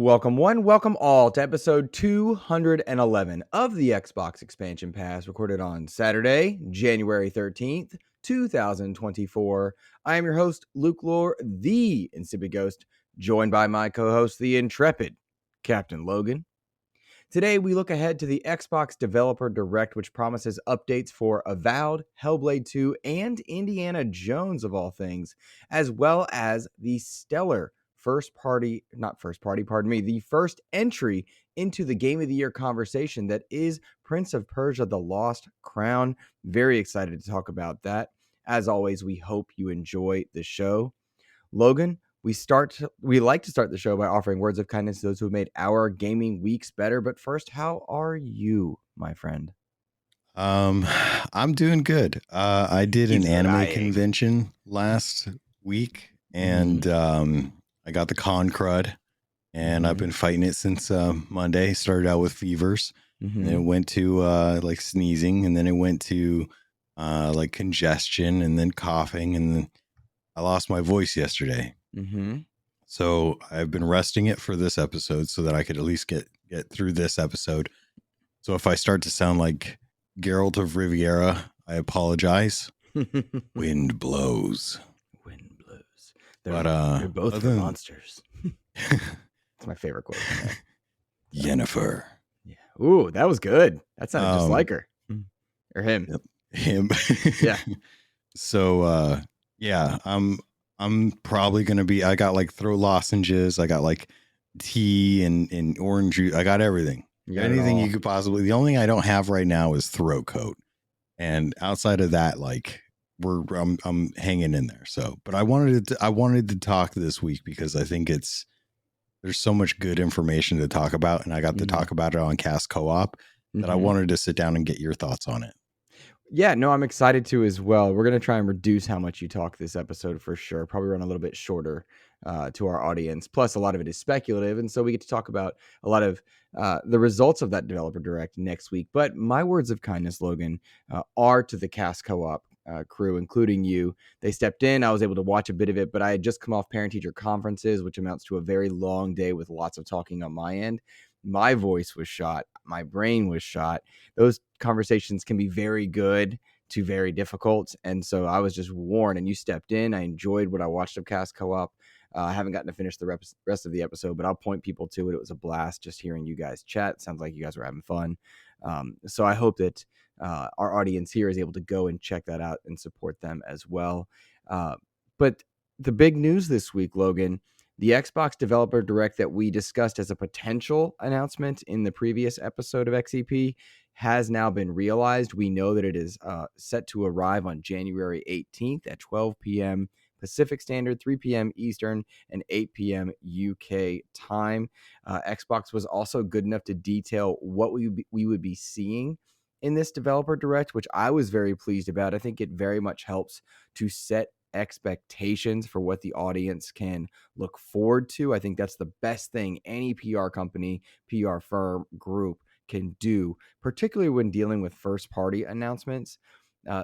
Welcome one, welcome all to episode 211 of the Xbox Expansion Pass, recorded on Saturday, January 13th, 2024. I am your host, Luke Lohr, the InsipidGhost, joined by my co-host, the intrepid Captain Logun. Today, we look ahead to the Xbox Developer Direct, which promises updates for Avowed, Hellblade 2, and Indiana Jones, of all things, as well as the stellar the first entry into the Game of the Year conversation that is Prince of Persia: The Lost Crown. Very excited to talk about that. As always, we hope you enjoy the show. Logan, we like to start the show by offering words of kindness to those who have made our gaming weeks better. But first, how are you, my friend? I'm doing good. I did an anime convention last week, and I got the con crud, and I've been fighting it since Monday. Started out with fevers, and then it went to like sneezing, and then it went to like congestion, and then coughing, and then I lost my voice yesterday. So I've been resting it for this episode so that I could at least get through this episode. So if I start to sound like Geralt of Riviera, I apologize. Wind blows. Wind blows. They're both for monsters. That's my favorite quote. Yennefer. Yeah. Ooh, that was good. That sounded just like her. Or him. Yep. Him. Yeah. So yeah, I'm probably gonna be. I got like throat lozenges. I got like tea and orange juice. I got everything. Anything you could possibly. The only thing I don't have right now is throat coat, and outside of that, like I'm hanging in there. So, but I wanted to talk this week because I think there's so much good information to talk about, and I got to talk about it on Cast Co-op that I wanted to sit down and get your thoughts on it. Yeah, no, I'm excited to as well. We're going to try and reduce how much you talk this episode for sure. Probably run a little bit shorter to our audience. Plus, a lot of it is speculative. And so we get to talk about a lot of the results of that Developer Direct next week. But my words of kindness, Logan, are to the Cast Co-op crew, including you. They stepped in. I was able to watch a bit of it, but I had just come off parent-teacher conferences, which amounts to a very long day with lots of talking on my end. My voice was shot. My brain was shot. Those conversations can be very good to very difficult. And so I was just warned, and you stepped in. I enjoyed what I watched of Cast Co-op. I haven't gotten to finish the rest of the episode, but I'll point people to it. It was a blast just hearing you guys chat. Sounds like you guys were having fun. So I hope that our audience here is able to go and check that out and support them as well. But the big news this week, Logan, the Xbox Developer Direct that we discussed as a potential announcement in the previous episode of XEP has now been realized. We know that it is set to arrive on January 18th at 12 p.m. Pacific Standard, 3 p.m. Eastern, and 8 p.m. UK time. Xbox was also good enough to detail what we would be seeing in this Developer Direct, which I was very pleased about. I think it very much helps to set expectations for what the audience can look forward to. I think that's the best thing any PR company, PR firm, group can do, particularly when dealing with first-party announcements.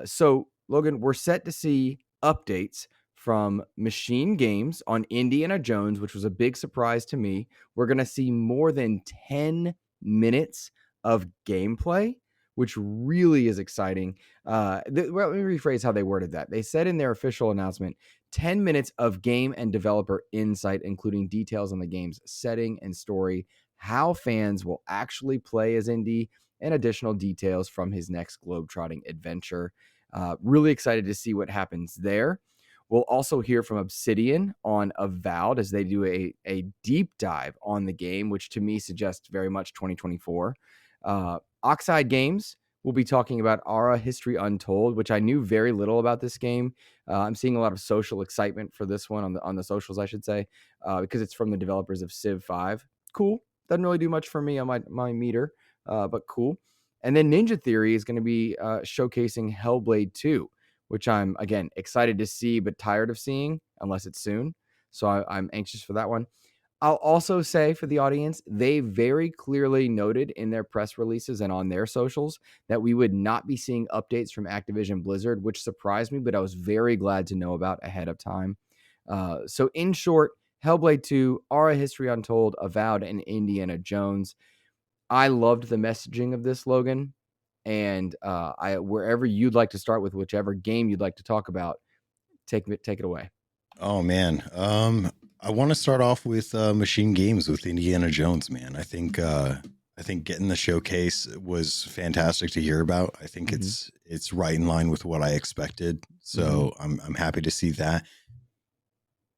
So, Logan, we're set to see updates from Machine Games on Indiana Jones, which was a big surprise to me. We're going to see more than 10 minutes of gameplay, which really is exciting. Let me rephrase how they worded that. They said in their official announcement, 10 minutes of game and developer insight, including details on the game's setting and story, how fans will actually play as Indy, and additional details from his next globetrotting adventure. Really excited to see what happens there. We'll also hear from Obsidian on Avowed as they do a deep dive on the game, which to me suggests very much 2024. Oxide Games will be talking about Ara History Untold, which I knew very little about this game. I'm seeing a lot of social excitement for this one on the socials, I should say, because it's from the developers of Civ 5. Cool. Doesn't really do much for me on my meter, but cool. And then Ninja Theory is going to be showcasing Hellblade 2, which I'm, again, excited to see, but tired of seeing, unless it's soon. So I'm anxious for that one. I'll also say for the audience, they very clearly noted in their press releases and on their socials that we would not be seeing updates from Activision Blizzard, which surprised me, but I was very glad to know about ahead of time. So in short, Hellblade 2, Ara History Untold, Avowed, and Indiana Jones. I loved the messaging of this, Logan. And wherever you'd like to start with, whichever game you'd like to talk about, take it away. Oh man, I want to start off with Machine Games with Indiana Jones. Man, I think getting the showcase was fantastic to hear about. I think it's right in line with what I expected. So I'm happy to see that.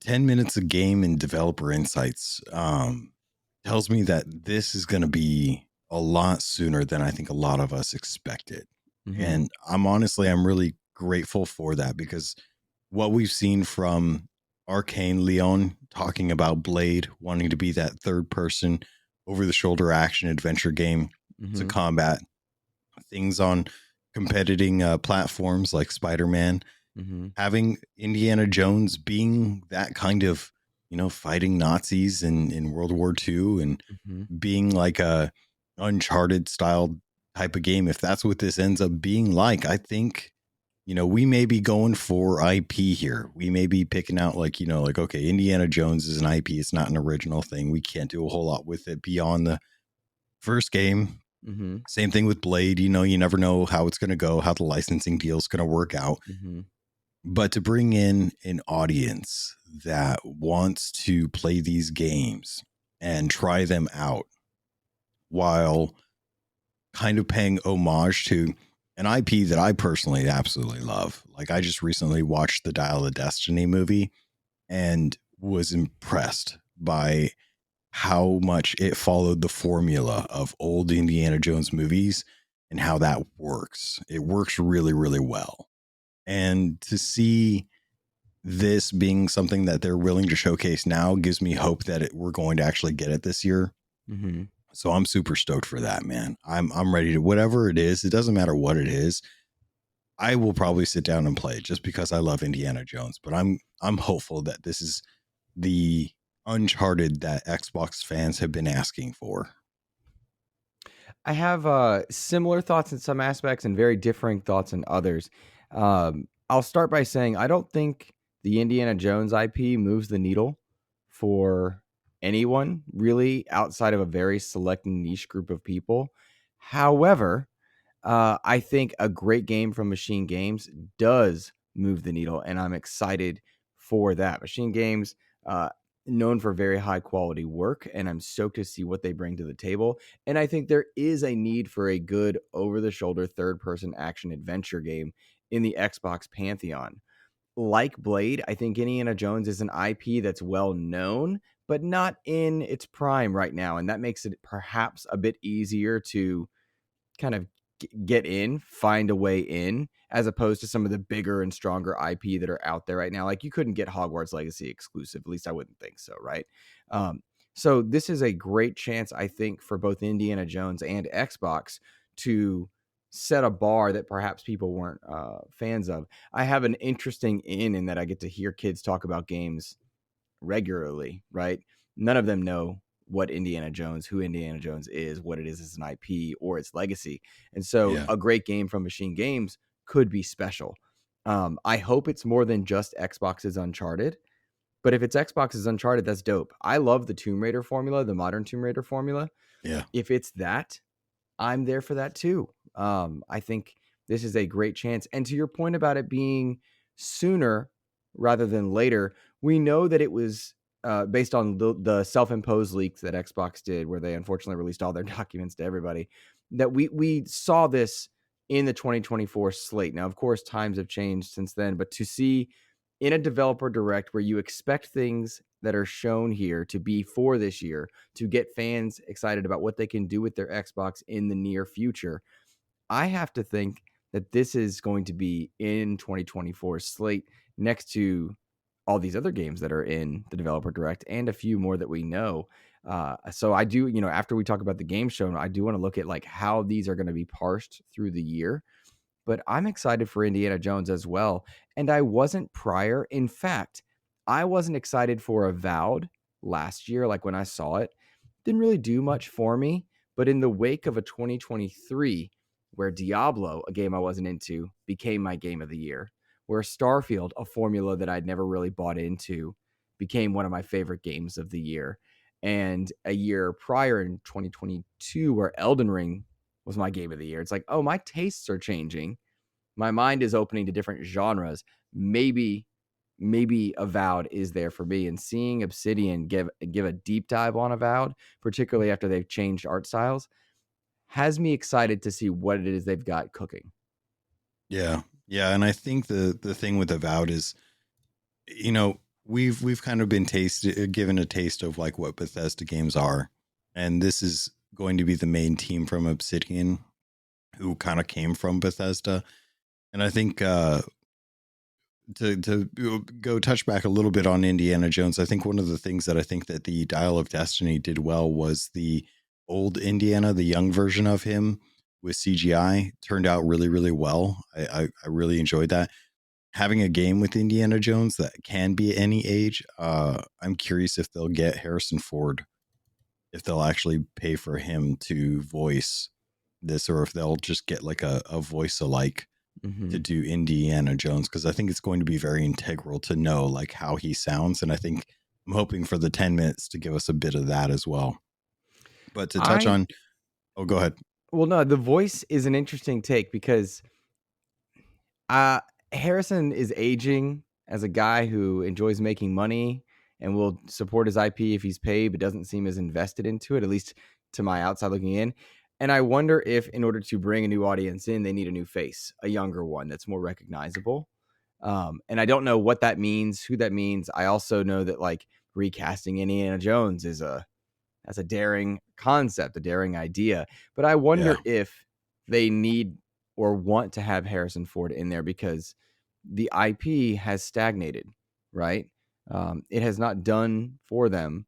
10 minutes of game and developer insights tells me that this is going to be a lot sooner than I think a lot of us expected. And I'm really grateful for that, because what we've seen from Arcane Leon talking about Blade wanting to be that third person over the shoulder action adventure game to combat things on competing platforms like Spider-Man, having Indiana Jones being that kind of, fighting Nazis in World War II and being like a Uncharted style type of game. If that's what this ends up being like, I think, we may be going for IP here. We may be picking out okay, Indiana Jones is an IP. It's not an original thing. We can't do a whole lot with it beyond the first game. Same thing with Blade. You never know how it's going to go, how the licensing deal is going to work out. But to bring in an audience that wants to play these games and try them out while kind of paying homage to an IP that I personally absolutely love. Like, I just recently watched the Dial of Destiny movie and was impressed by how much it followed the formula of old Indiana Jones movies and how that works. It works really, really well. And to see this being something that they're willing to showcase now gives me hope that we're going to actually get it this year. So I'm super stoked for that, man. I'm ready to, whatever it is, it doesn't matter what it is. I will probably sit down and play it just because I love Indiana Jones, but I'm hopeful that this is the Uncharted that Xbox fans have been asking for. I have similar thoughts in some aspects and very differing thoughts in others. I'll start by saying I don't think the Indiana Jones IP moves the needle for anyone really outside of a very select niche group of people. However, I think a great game from Machine Games does move the needle, and I'm excited for that. Machine Games, known for very high quality work, and I'm stoked to see what they bring to the table. And I think there is a need for a good over the shoulder third person action adventure game in the Xbox pantheon. Like Blade, I think Indiana Jones is an IP that's well known, but not in its prime right now. And that makes it perhaps a bit easier to kind of get in, find a way in, as opposed to some of the bigger and stronger IP that are out there right now. Like, you couldn't get Hogwarts Legacy exclusive. At least I wouldn't think so, right? So this is a great chance, I think, for both Indiana Jones and Xbox to set a bar that perhaps people weren't fans of. I have an interesting in that I get to hear kids talk about games regularly, right? None of them know who Indiana Jones is, what it is as an IP or its legacy. And so a great game from Machine Games could be special. I hope it's more than just Xbox's Uncharted, but if it's Xbox's Uncharted, that's dope. I love the Tomb Raider formula, the modern Tomb Raider formula. Yeah. If it's that, I'm there for that too. I think this is a great chance. And to your point about it being sooner rather than later, we know that it was based on the self-imposed leaks that Xbox did, where they unfortunately released all their documents to everybody, that we saw this in the 2024 slate. Now, of course, times have changed since then, but to see in a developer direct where you expect things that are shown here to be for this year, to get fans excited about what they can do with their Xbox in the near future, I have to think that this is going to be in 2024 slate next to all these other games that are in the developer direct and a few more that we know. So I do, after we talk about the game show, I do want to look at like how these are going to be parsed through the year. But I'm excited for Indiana Jones as well. And I wasn't prior. In fact, I wasn't excited for Avowed last year. Like, when I saw it, didn't really do much for me. But in the wake of a 2023, where Diablo, a game I wasn't into, became my game of the year, where Starfield, a formula that I'd never really bought into, became one of my favorite games of the year. And a year prior in 2022, where Elden Ring was my game of the year, it's like, oh, my tastes are changing. My mind is opening to different genres. Maybe Avowed is there for me. And seeing Obsidian give a deep dive on Avowed, particularly after they've changed art styles, has me excited to see what it is they've got cooking. Yeah. Yeah. And I think the thing with Avowed is, you know, we've kind of been given a taste of like what Bethesda games are. And this is going to be the main team from Obsidian who kind of came from Bethesda. And I think to go touch back a little bit on Indiana Jones, I think one of the things that I think that the Dial of Destiny did well was the old Indiana, the young version of him with CGI turned out really, really well. I really enjoyed that. Having a game with Indiana Jones that can be any age, I'm curious if they'll get Harrison Ford, if they'll actually pay for him to voice this, or if they'll just get like a voice alike to do Indiana Jones, because I think it's going to be very integral to know like how he sounds. And I think I'm hoping for the 10 minutes to give us a bit of that as well. But to touch on, go ahead. Well, no, the voice is an interesting take because Harrison is aging as a guy who enjoys making money and will support his IP if he's paid, but doesn't seem as invested into it, at least to my outside looking in. And I wonder if, in order to bring a new audience in, they need a new face, a younger one that's more recognizable. And I don't know what that means, who that means. I also know that like recasting Indiana Jones that's a daring concept, a daring idea. But I wonder if they need or want to have Harrison Ford in there because the IP has stagnated, right? It has not done for them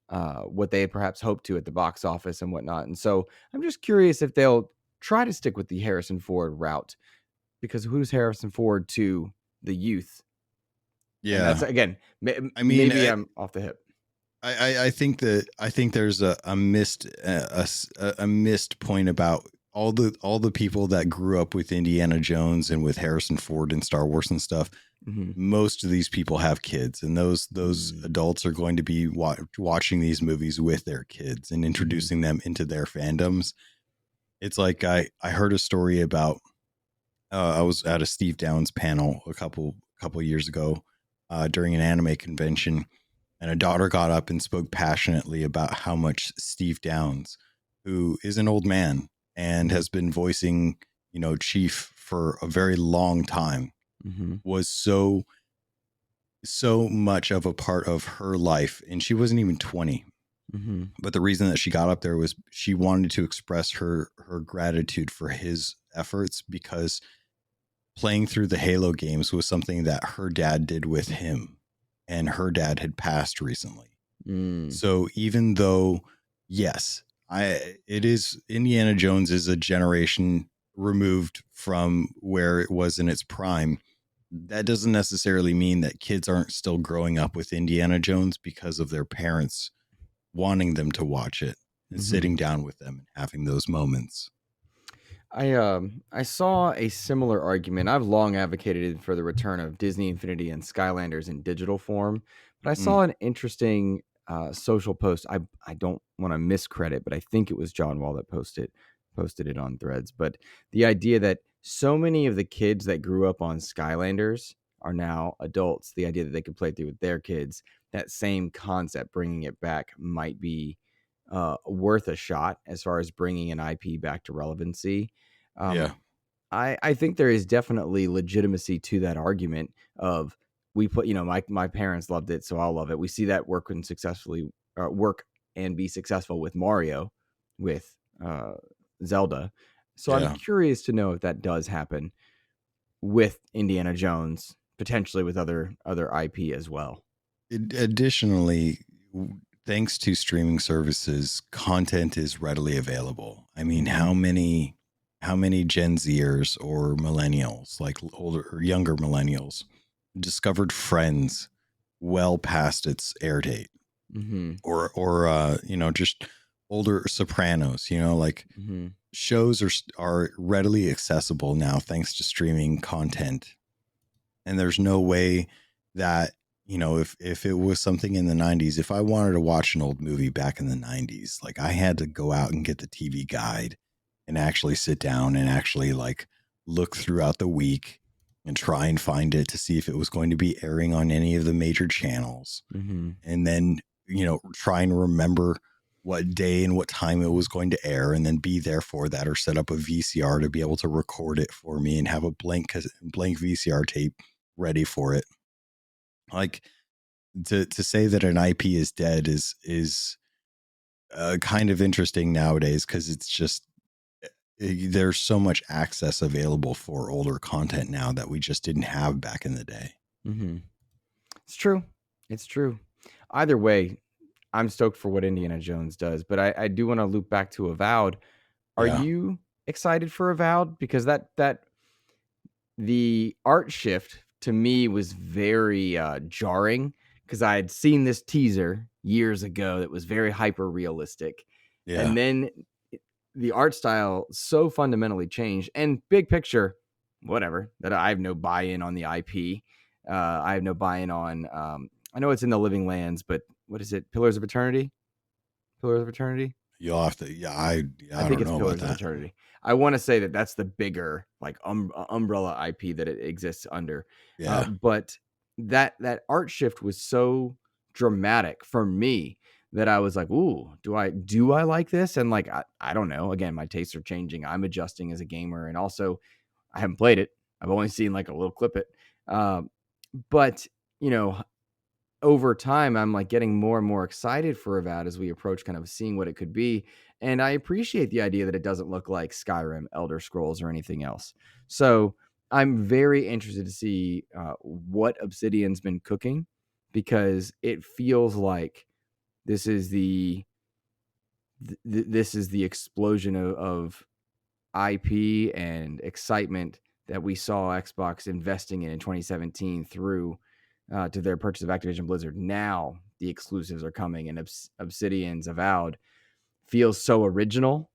what they had perhaps hoped to at the box office and whatnot. And so I'm just curious if they'll try to stick with the Harrison Ford route, because who's Harrison Ford to the youth? Yeah. And that's, again, I mean, maybe I'm off the hip. I think there's a missed point about all the people that grew up with Indiana Jones and with Harrison Ford and Star Wars and stuff. Most of these people have kids, and those adults are going to be watching these movies with their kids and introducing them into their fandoms. It's like I heard a story about I was at a Steve Downes panel a couple years ago during an anime convention. And a daughter got up and spoke passionately about how much Steve Downes, who is an old man and has been voicing, Chief for a very long time, was so much of a part of her life. And she wasn't even 20. But the reason that she got up there was she wanted to express her gratitude for his efforts, because playing through the Halo games was something that her dad did with him. And her dad had passed recently. So even though, yes, Indiana Jones is a generation removed from where it was in its prime, that doesn't necessarily mean that kids aren't still growing up with Indiana Jones because of their parents wanting them to watch it and sitting down with them and having those moments. I saw a similar argument. I've long advocated for the return of Disney Infinity and Skylanders in digital form, but I saw an interesting social post. I don't want to miscredit, but I think it was John Wall that posted it on Threads. But the idea that so many of the kids that grew up on Skylanders are now adults, the idea that they could play through with their kids, that same concept, bringing it back, might be worth a shot as far as bringing an IP back to relevancy. I think there is definitely legitimacy to that argument of, we put, my parents loved it, so I'll love it. We see that work and be successful with Mario, with Zelda. So I'm curious to know if that does happen with Indiana Jones, potentially with other IP as well. Additionally, thanks to streaming services, content is readily available. I mean, how many Gen Zers or millennials, like older or younger millennials, discovered Friends well past its air date, or just older Sopranos, shows are readily accessible now thanks to streaming content. And there's no way that, if it was something in the 90s, if I wanted to watch an old movie back in the 90s, like I had to go out and get the TV guide and actually sit down and actually like look throughout the week and try and find it to see if it was going to be airing on any of the major channels. Mm-hmm. And then, try and remember what day and what time it was going to air and then be there for that, or set up a VCR to be able to record it for me and have a blank VCR tape ready for it. Like, to say that an IP is dead is kind of interesting nowadays, because it's just there's so much access available for older content now that we just didn't have back in the day. Mm-hmm. It's true. It's true. Either way, I'm stoked for what Indiana Jones does, but I do want to loop back to Avowed. Are Yeah. you excited for Avowed? Because that the art shift to me was very jarring, because I had seen this teaser years ago that was very hyper realistic, Yeah. and then the art style so fundamentally changed. And big picture, whatever, that I have no buy-in on the IP. I have no buy-in on. I know it's in the Living Lands, but what is it? Pillars of Eternity. Pillars of Eternity. You'll have to. Yeah, I I think don't it's know about Pillars of that. Eternity. I want to say that that's the bigger like umbrella IP that it exists under. Yeah. But that art shift was so dramatic for me that I was like, "Ooh, do I like this?" And like, I don't know. Again, my tastes are changing. I'm adjusting as a gamer, and also I haven't played it. I've only seen like a little clip it. But you know, over time, I'm like getting more and more excited for Avowed as we approach kind of seeing what it could be. And I appreciate the idea that it doesn't look like Skyrim, Elder Scrolls, or anything else. So I'm very interested to see what Obsidian's been cooking, because it feels like this is this is the explosion of IP and excitement that we saw Xbox investing in 2017 through to their purchase of Activision Blizzard. Now the exclusives are coming, and Obsidian's Avowed feels so original.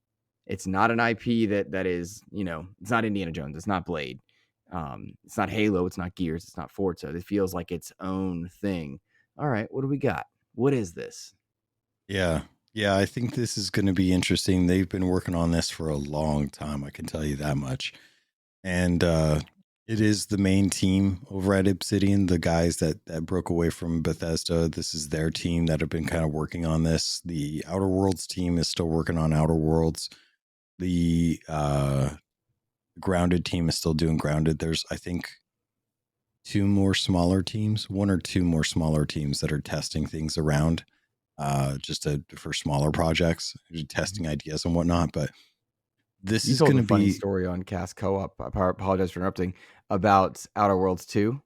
It's not an IP that is, it's not Indiana Jones, it's not Blade, it's not Halo, it's not Gears, it's not Forza. It feels like its own thing. All right, what do we got? What is this? Yeah. Yeah, I think this is going to be interesting. They've been working on this for a long time, I can tell you that much. And it is the main team over at Obsidian, the guys that broke away from Bethesda. This is their team that have been kind of working on this. The Outer Worlds team is still working on Outer Worlds. The Grounded team is still doing Grounded. There's, I think, one or two more smaller teams that are testing things around, for smaller projects, testing ideas and whatnot. But this You is told going a to funny be. story on Cast Co-op. I apologize for interrupting. About Outer Worlds 2.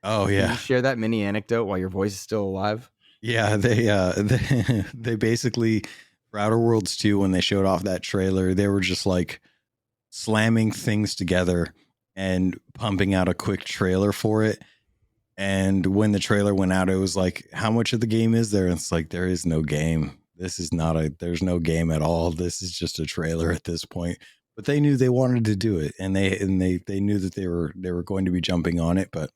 Oh Can you yeah, share that mini anecdote while your voice is still alive? yeah. They basically, for Outer Worlds 2, when they showed off that trailer, they were just like slamming things together and pumping out a quick trailer for it. And when the trailer went out, it was like, how much of the game is there? And it's like, there is no game. There's no game at all. This is just a trailer at this point. But they knew they wanted to do it, and they knew that they were going to be jumping on it, but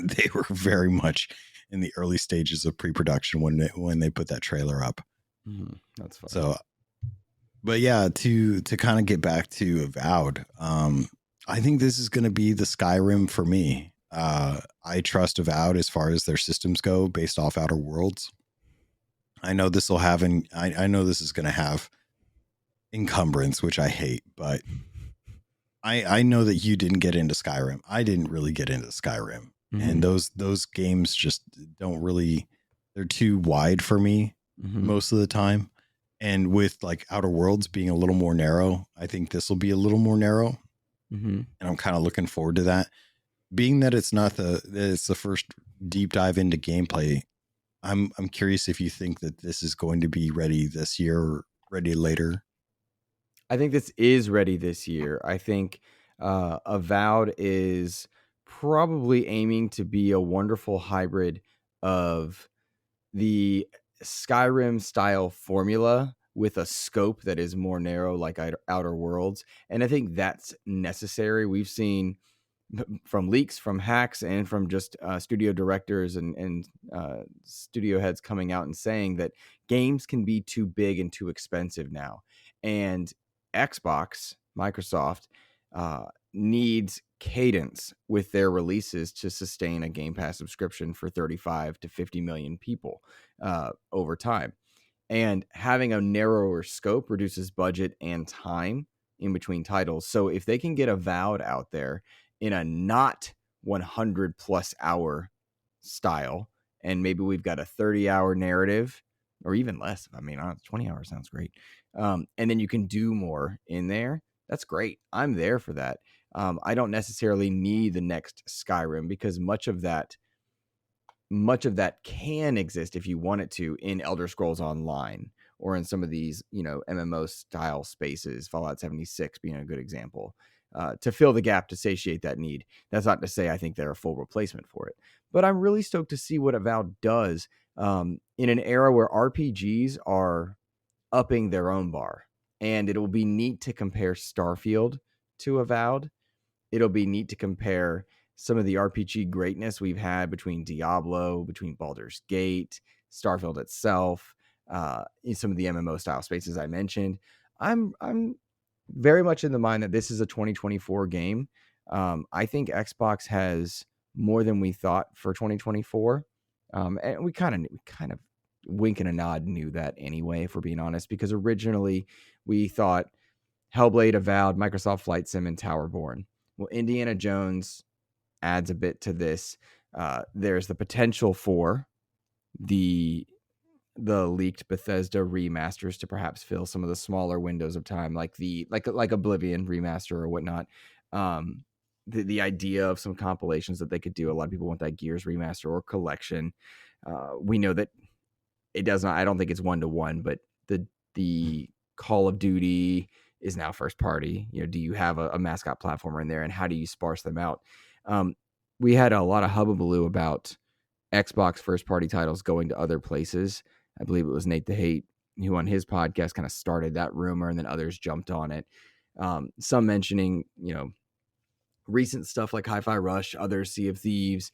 they were very much in the early stages of pre-production when they put that trailer up. That's fun. So, but yeah, to kind of get back to Avowed, I think this is going to be the Skyrim for me. I trust Avowed as far as their systems go based off Outer Worlds. I know this will have I know this is going to have encumbrance, which I hate, but I know that you didn't get into Skyrim. I didn't really get into Skyrim. And those games just don't really, they're too wide for me most of the time. And with like Outer Worlds being a little more narrow, I think this will be a little more narrow. And I'm kind of looking forward to that. Being that it's the first deep dive into gameplay, I'm curious if you think that this is going to be ready this year or ready later. I think this is ready this year. I think Avowed is probably aiming to be a wonderful hybrid of the Skyrim style formula with a scope that is more narrow, like Outer Worlds. And I think that's necessary. We've seen from leaks, from hacks, and from just studio directors and studio heads coming out and saying that games can be too big and too expensive now. And Xbox, Microsoft, needs cadence with their releases to sustain a Game Pass subscription for 35 to 50 million people over time. And having a narrower scope reduces budget and time in between titles. So if they can get Avowed out there in a not 100 plus hour style, and maybe we've got a 30-hour narrative or even less. I mean, 20 hours sounds great. And then you can do more in there. That's great. I'm there for that. I don't necessarily need the next Skyrim because much of that can exist if you want it to in Elder Scrolls Online or in some of these, MMO style spaces, Fallout 76 being a good example, to fill the gap, to satiate that need. That's not to say I think they're a full replacement for it, but I'm really stoked to see what Avowed does in an era where RPGs are upping their own bar. And it'll be neat to compare Starfield to Avowed. It'll be neat to compare some of the RPG greatness we've had between Diablo, between Baldur's Gate, Starfield itself, in some of the MMO style spaces I mentioned. I'm very much in the mind that this is a 2024 game. I think Xbox has more than we thought for 2024, and we kind of wink and a nod knew that anyway, if we're being honest, because originally we thought Hellblade, Avowed, Microsoft Flight Sim, and Towerborn. Well, Indiana Jones adds a bit to this. There's the potential for the leaked Bethesda remasters to perhaps fill some of the smaller windows of time, like like Oblivion remaster or whatnot. The idea of some compilations that they could do. A lot of people want that Gears remaster or collection. We know that it does not. I don't think it's 1-to-1, but the Call of Duty is now first party. Do you have a mascot platformer in there, and how do you sparse them out? We had a lot of hubbubaloo about Xbox first party titles going to other places. I believe it was Nate the Hate who on his podcast kind of started that rumor, and then others jumped on it. Some mentioning, recent stuff like Hi-Fi Rush, others Sea of Thieves.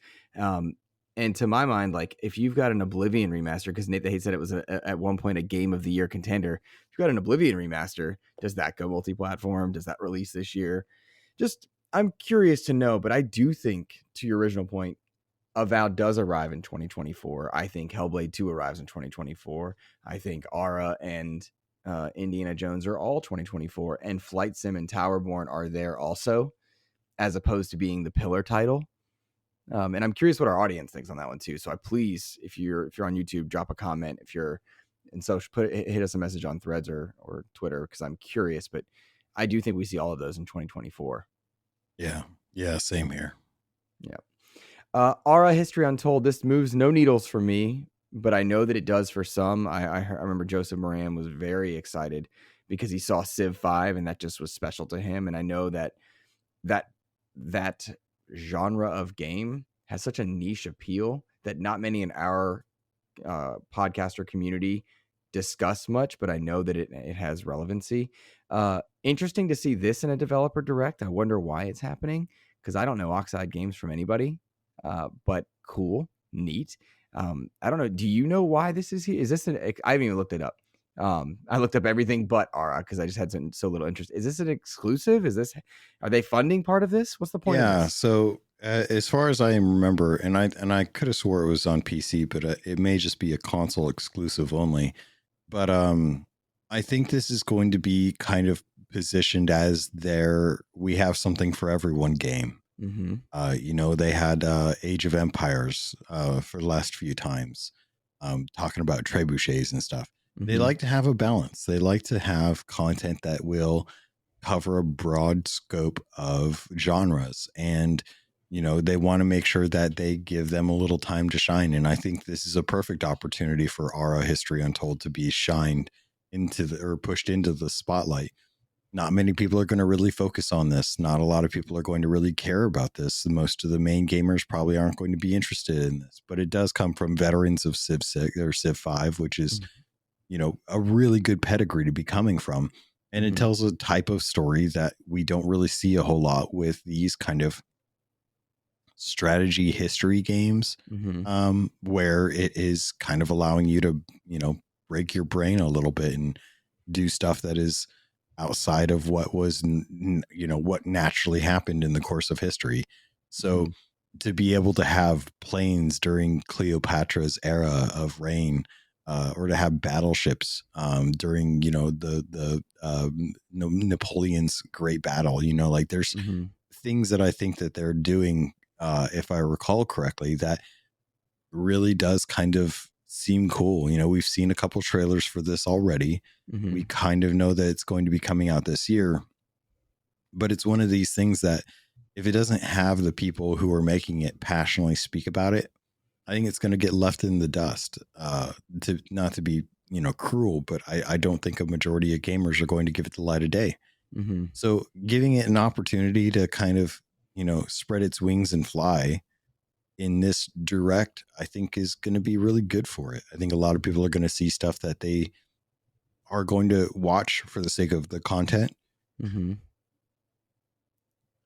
And to my mind, like if you've got an Oblivion remaster, because Nate the Hate said it was at one point a Game of the Year contender. If you've got an Oblivion remaster, does that go multi-platform? Does that release this year? Just, I'm curious to know, but I do think, to your original point, Avowed does arrive in 2024. I think Hellblade 2 arrives in 2024. I think Ara and Indiana Jones are all 2024, and Flight Sim and Towerborn are there also, as opposed to being the pillar title. And I'm curious what our audience thinks on that one too. So please, if you're on YouTube, drop a comment. If you're and so hit us a message on Threads or Twitter, because I'm curious. But I do think we see all of those in 2024. Yeah, same here. Yeah. Ara History Untold. This moves no needles for me, but I know that it does for some. I remember Joseph Moran was very excited because he saw Civ 5 and that just was special to him. And I know that genre of game has such a niche appeal that not many in our podcaster community discuss much, but I know that it has relevancy. Interesting to see this in a developer direct. I wonder why it's happening, because I don't know Oxide Games from anybody. But cool, neat. I don't know. Do you know why this is here? Is this I haven't even looked it up. I looked up everything but Ara because I just had so little interest. Is this an exclusive? Are they funding part of this? What's the point of this? So as far as I remember, and I could have swore it was on PC, but it may just be a console exclusive only. But I think this is going to be kind of positioned as we have something for everyone game. Mm-hmm. They had Age of Empires for the last few times, talking about trebuchets and stuff. Mm-hmm. They like to have a balance. They like to have content that will cover a broad scope of genres, and they want to make sure that they give them a little time to shine. And I think this is a perfect opportunity for Ara History Untold to be shined or pushed into the spotlight. Not many people are going to really focus on this. Not a lot of people are going to really care about this. Most of the main gamers probably aren't going to be interested in this, but it does come from veterans of Civ 6 or Civ 5, which is, a really good pedigree to be coming from. And it tells a type of story that we don't really see a whole lot with these kind of strategy history games, Mm-hmm. where it is kind of allowing you to, break your brain a little bit and do stuff that is outside of what was, what naturally happened in the course of history. So Mm-hmm. to be able to have planes during Cleopatra's era of reign, or to have battleships during, Napoleon's great battle, like there's Mm-hmm. things that I think that they're doing, if I recall correctly, that really does kind of seem cool. We've seen a couple trailers for this already. Mm-hmm. We kind of know that it's going to be coming out this year, but it's one of these things that if it doesn't have the people who are making it passionately speak about it, I think it's going to get left in the dust. To not to be, cruel, but I don't think a majority of gamers are going to give it the light of day. Mm-hmm. So giving it an opportunity to kind of, spread its wings and fly in this direct, I think is going to be really good for it. I think a lot of people are going to see stuff that they are going to watch for the sake of the content. Mm-hmm.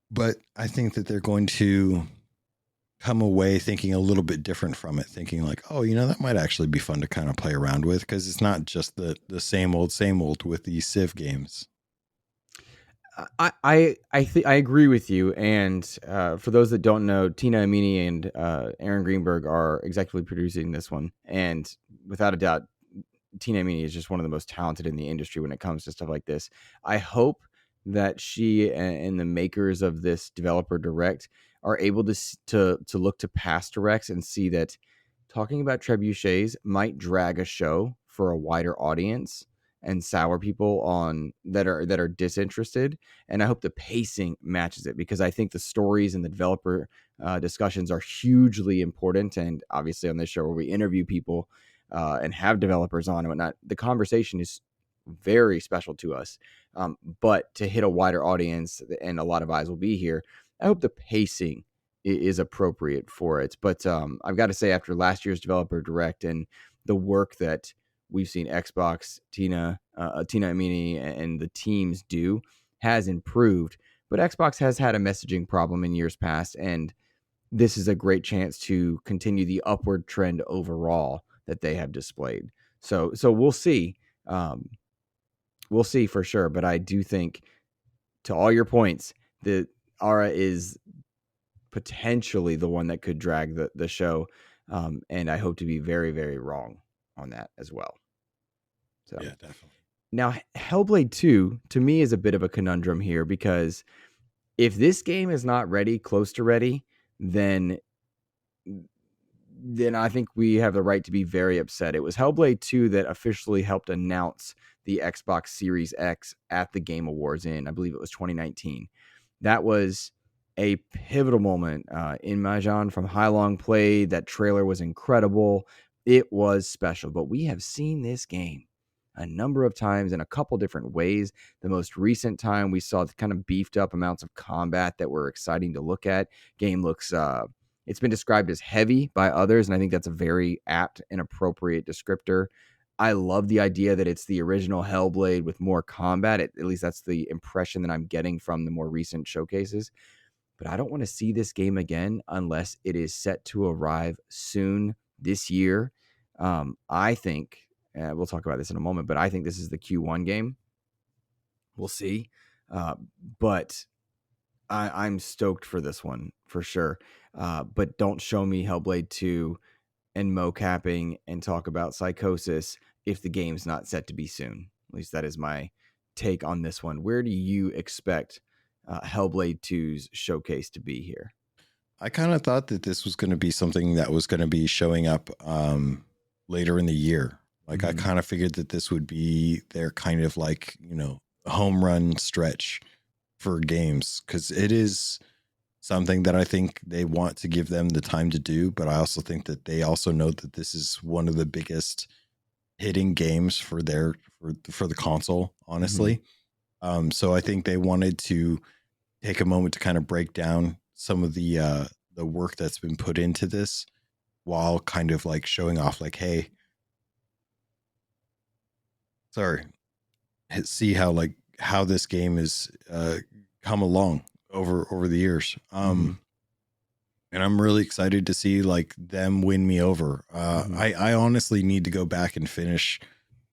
But I think that they're going to come away thinking a little bit different from it, thinking like, oh, that might actually be fun to kind of play around with, because it's not just the same old with these Civ games. I agree with you. And for those that don't know, Tina Amini and Aaron Greenberg are executively producing this one, and without a doubt, Tina Amini is just one of the most talented in the industry when it comes to stuff like this. I hope that she and the makers of this developer direct are able to look to past directs and see that talking about trebuchets might drag a show for a wider audience and sour people on that are disinterested. And I hope the pacing matches it, because I think the stories and the developer discussions are hugely important. And obviously on this show where we interview people and have developers on and whatnot, the conversation is very special to us. But to hit a wider audience, and a lot of eyes will be here, I hope the pacing is appropriate for it. But I've got to say, after last year's developer direct and the work that we've seen Xbox, Tina Amini, and the teams do has improved. But Xbox has had a messaging problem in years past, and this is a great chance to continue the upward trend overall that they have displayed. So we'll see. Um, we'll see for sure. But I do think, to all your points, that Ara is potentially the one that could drag the show. And I hope to be very, very wrong on that as well. So Yeah, definitely. now Hellblade 2 to me is a bit of a conundrum here, because if this game is not ready, close to ready, then I think we have the right to be very upset. It was Hellblade 2 that officially helped announce the Xbox Series X at the Game Awards in, I believe it was 2019. That was a pivotal moment in Mahjong from High Long Play. That trailer was incredible. It was special. But we have seen this game a number of times in a couple different ways. The most recent time we saw the kind of beefed up amounts of combat that were exciting to look at. Game looks it's been described as heavy by others, and I think that's a very apt and appropriate descriptor. I love the idea that it's the original Hellblade with more combat. At least that's the impression that I'm getting from the more recent showcases. But I don't want to see this game again unless it is set to arrive soon this year. I think, we'll talk about this in a moment, but I think this is the Q1 game. We'll see. But I'm stoked for this one for sure. But don't show me Hellblade 2 and mocapping and talk about Psychosis if the game's not set to be soon. At least that is my take on this one. Where do you expect Hellblade 2's showcase to be here? I kind of thought that this was going to be something that was going to be showing up later in the year. Like I kind of figured that this would be their kind of like, home run stretch for games, because it is something that I think they want to give them the time to do. But I also think that they also know that this is one of the biggest hitting games for the console, honestly. So I think they wanted to take a moment to kind of break down some of the work that's been put into this, while kind of like showing off like, hey, sorry, see how this game is come along over the years. Mm-hmm. and I'm really excited to see like them win me over. I honestly need to go back and finish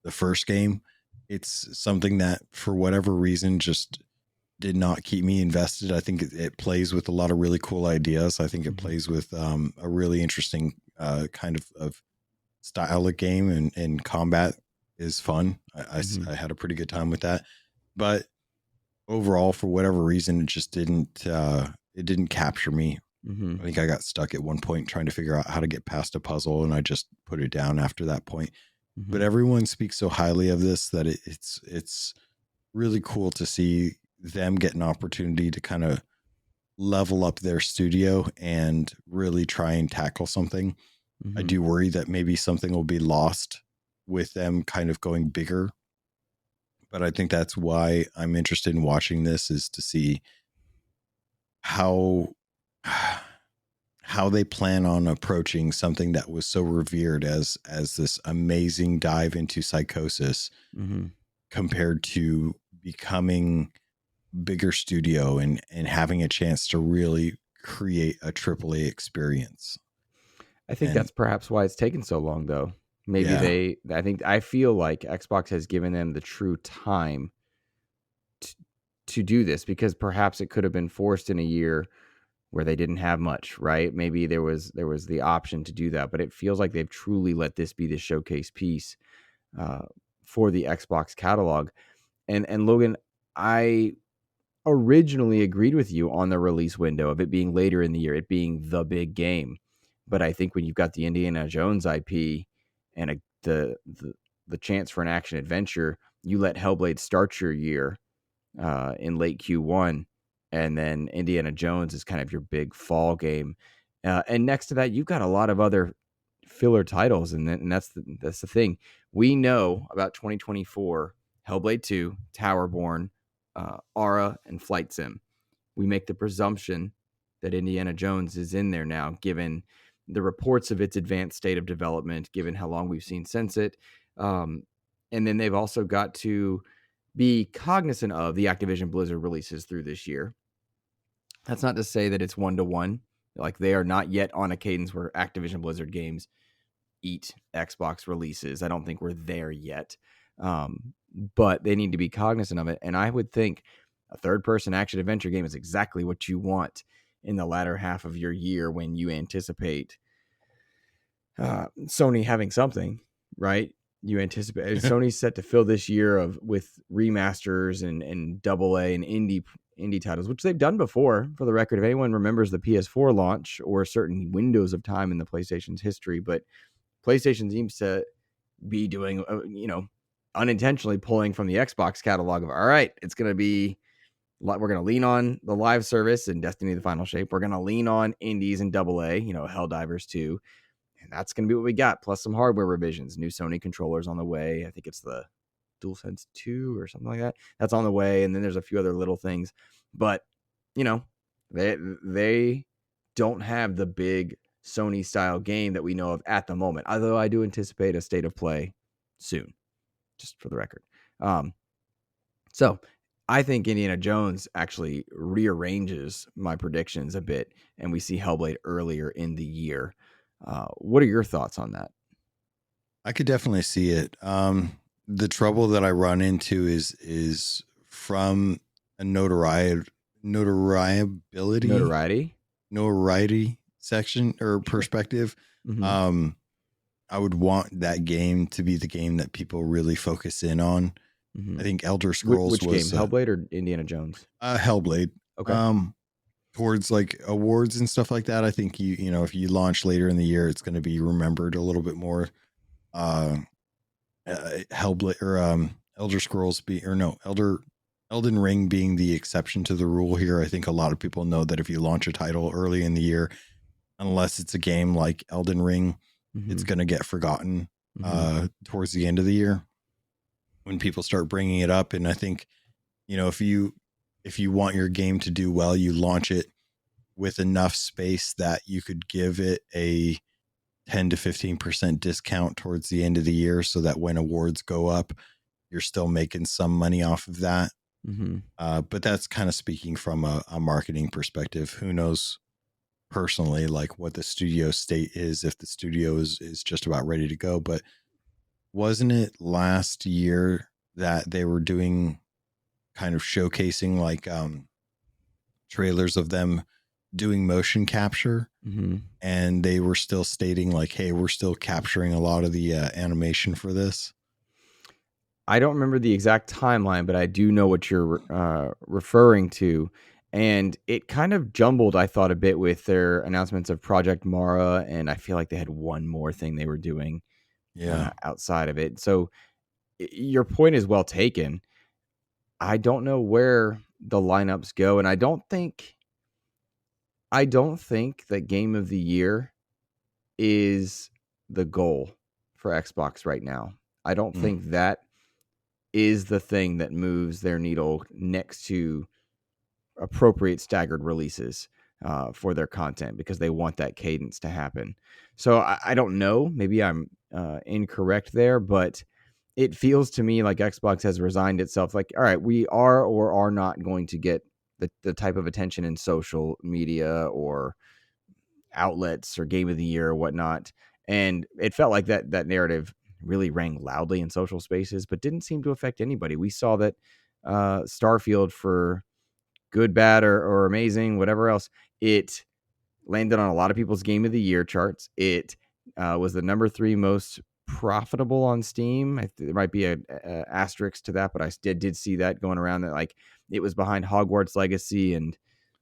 the first game. It's something that for whatever reason just did not keep me invested. I think it plays with a lot of really cool ideas. I think it plays with a really interesting kind of style of game, and combat is fun. I had a pretty good time with that, but overall, for whatever reason, it didn't capture me. I think I got stuck at one point trying to figure out how to get past a puzzle, and I just put it down after that point. But everyone speaks so highly of this that it's really cool to see them get an opportunity to kind of level up their studio and really try and tackle something. I do worry that maybe something will be lost with them kind of going bigger. But I think that's why I'm interested in watching this, is to see how they plan on approaching something that was so revered as this amazing dive into psychosis, compared to becoming bigger studio and having a chance to really create a AAA experience. I think that's perhaps why it's taken so long, though. Maybe I feel like Xbox has given them the true time to do this, because perhaps it could have been forced in a year where they didn't have much, right? Maybe there was the option to do that, but it feels like they've truly let this be the showcase piece for the Xbox catalog. And Logan, I originally agreed with you on the release window of it being later in the year, it being the big game. But I think when you've got the Indiana Jones IP and the chance for an action adventure, you let Hellblade start your year in late Q1, and then Indiana Jones is kind of your big fall game. And next to that, you've got a lot of other filler titles, and that's the thing. We know about 2024: Hellblade 2, Towerborn, Ara, and Flight Sim. We make the presumption that Indiana Jones is in there now, given the reports of its advanced state of development, given how long we've seen since it. And then they've also got to be cognizant of the Activision Blizzard releases through this year. That's not to say that it's 1-to-1. Like, they are not yet on a cadence where Activision Blizzard games eat Xbox releases. I don't think we're there yet. But they need to be cognizant of it. And I would think a third-person action adventure game is exactly what you want in the latter half of your year, when you anticipate Sony having something, right? You anticipate Sony's set to fill this year with remasters and AA and indie titles, which they've done before. For the record, if anyone remembers the PS4 launch or certain windows of time in the PlayStation's history, but PlayStation seems to be doing, unintentionally pulling from the Xbox catalog of, all right, it's going to be, we're going to lean on the live service and Destiny: The Final Shape. We're going to lean on indies and AA, Helldivers 2. And that's going to be what we got, plus some hardware revisions. New Sony controllers on the way. I think it's the DualSense 2 or something like that. That's on the way. And then there's a few other little things. But, they don't have the big Sony-style game that we know of at the moment. Although I do anticipate a state of play soon, just for the record. So I think Indiana Jones actually rearranges my predictions a bit, and we see Hellblade earlier in the year. What are your thoughts on that? I could definitely see it. The trouble that I run into is from a notoriety section or perspective. I would want that game to be the game that people really focus in on. I think Elder Scrolls Which game, Hellblade or Indiana Jones? Hellblade. Okay. Towards like awards and stuff like that, I think if you launch later in the year, it's going to be remembered a little bit more. Hellblade or Elder Scrolls Elden Ring being the exception to the rule here. I think a lot of people know that if you launch a title early in the year, unless it's a game like Elden Ring, it's going to get forgotten towards the end of the year when people start bringing it up. And I think, if you want your game to do well, you launch it with enough space that you could give it a 10 to 15% discount towards the end of the year, so that when awards go up, you're still making some money off of that. But that's kind of speaking from a marketing perspective. Who knows personally, like what the studio state is, if the studio is just about ready to go. But wasn't it last year that they were doing kind of showcasing like trailers of them doing motion capture? Mm-hmm. And they were still stating like, hey, we're still capturing a lot of the animation for this. I don't remember the exact timeline, but I do know what you're referring to. And it kind of jumbled, I thought, a bit with their announcements of Project Mara. And I feel like they had one more thing they were doing Yeah. outside of it. So your point is well taken. I don't know where the lineups go. And I don't think that Game of the Year is the goal for Xbox right now. I don't think that is the thing that moves their needle next to appropriate staggered releases for their content, because they want that cadence to happen. So I don't know. Maybe I'm incorrect there, but it feels to me like Xbox has resigned itself. Like, all right, we are or are not going to get the type of attention in social media or outlets or Game of the Year or whatnot. And it felt like that narrative really rang loudly in social spaces, but didn't seem to affect anybody. We saw that Starfield, for good, bad, or amazing, whatever else, it landed on a lot of people's Game of the Year charts. It was the number 3 most profitable on Steam. There might be a asterisk to that, but I did see that going around, that like it was behind Hogwarts Legacy and,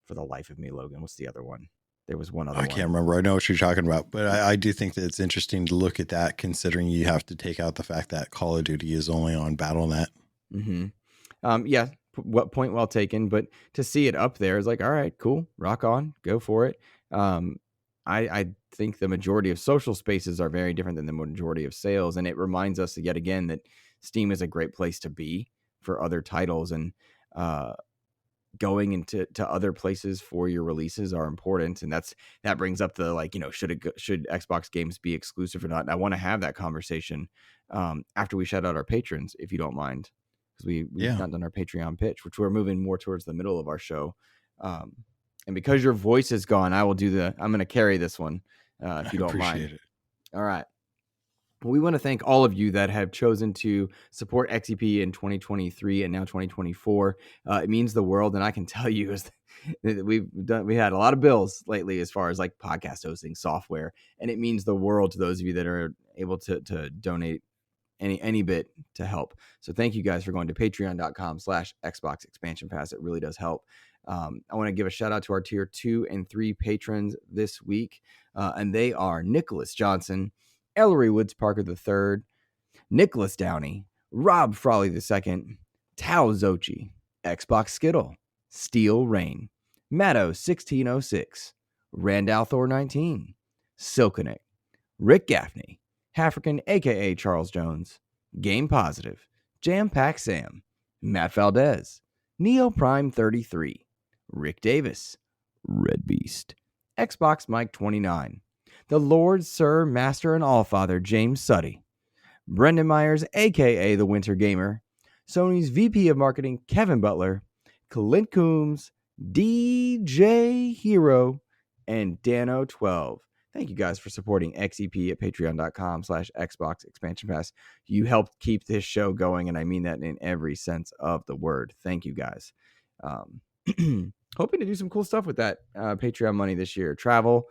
for the life of me, Logan, what's the other one? There was one other I one. can't remember. I know what you're talking about, but I do think that it's interesting to look at that, considering you have to take out the fact that Call of Duty is only on BattleNet. Mm-hmm. Yeah, what point well taken. But to see it up there is like, all right, cool, rock on, go for it. I think the majority of social spaces are very different than the majority of sales, and it reminds us yet again that Steam is a great place to be for other titles, and going into other places for your releases are important. And that brings up the, like, should Xbox games be exclusive or not? And I want to have that conversation after we shout out our patrons, if you don't mind, because we've not done our Patreon pitch, which we're moving more towards the middle of our show. And because your voice is gone, I'm going to carry this one, if you don't mind. It. All right. We want to thank all of you that have chosen to support XEP in 2023 and now 2024. It means the world, and I can tell you, we had a lot of bills lately as far as like podcast hosting software, and it means the world to those of you that are able to donate any bit to help. So thank you guys for going to patreon.com/Xbox Expansion Pass. It really does help. I want to give a shout out to our tier 2 and 3 patrons this week, and they are Nicholas Johnson, Ellery Woods Parker III, Nicholas Downey, Rob Frawley II, Tao Zochi, Xbox Skittle, Steel Rain, Matto 1606, Randall Thor 19, Silkinick, Rick Gaffney, Hafrican aka Charles Jones, Game Positive, Jam Pack Sam, Matt Valdez, Neo Prime 33, Rick Davis, Red Beast, Xbox Mike 29, the Lord, Sir, Master, and Allfather James Suddy, Brendan Myers, aka the Winter Gamer, Sony's VP of Marketing Kevin Butler, Clint Coombs, DJ Hero, and Dano12. Thank you guys for supporting XEP at patreon.com/Xbox Expansion Pass. You helped keep this show going, and I mean that in every sense of the word. Thank you guys. Hoping to do some cool stuff with that Patreon money this year. Travel,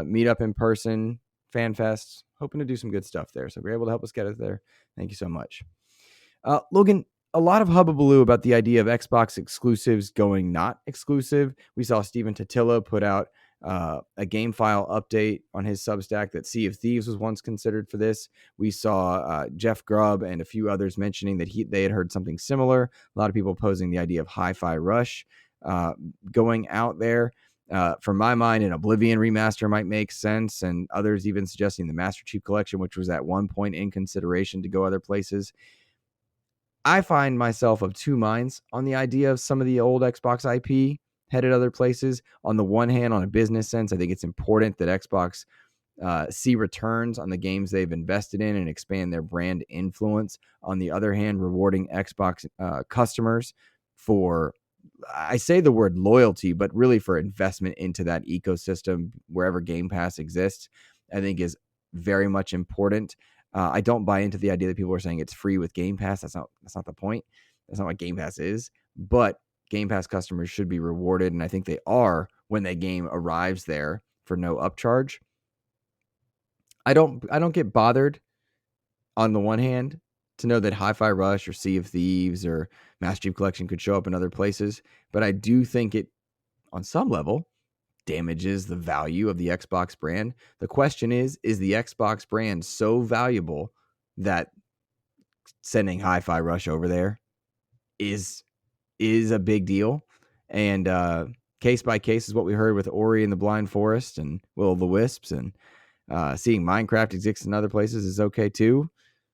meet up in person, fan fests. Hoping to do some good stuff there. So if you're able to help us get it there, thank you so much. Logan, a lot of hubbubaloo about the idea of Xbox exclusives going not exclusive. We saw Stephen Totilo put out a game file update on his Substack that Sea of Thieves was once considered for this. We saw Jeff Grubb and a few others mentioning that they had heard something similar. A lot of people posing the idea of Hi-Fi Rush going out there. For my mind, an Oblivion remaster might make sense, and others even suggesting the Master Chief Collection, which was at one point in consideration to go other places. I find myself of two minds on the idea of some of the old Xbox IP headed other places. On the one hand, on a business sense, I think it's important that Xbox see returns on the games they've invested in and expand their brand influence. On the other hand, rewarding Xbox customers for I say the word loyalty, but really for investment into that ecosystem wherever Game Pass exists, I think is very much important. I don't buy into the idea that people are saying it's free with Game Pass. That's not the point. That's not what Game Pass is. But Game Pass customers should be rewarded, and I think they are when that game arrives there for no upcharge. I don't get bothered on the one hand to know that Hi-Fi Rush or Sea of Thieves or Master Chief Collection could show up in other places, but I do think it on some level damages the value of the Xbox brand. The question is the Xbox brand so valuable that sending Hi-Fi Rush over there is a big deal? And case by case is what we heard with Ori and the Blind Forest and Will of the Wisps, and seeing Minecraft exist in other places is okay too.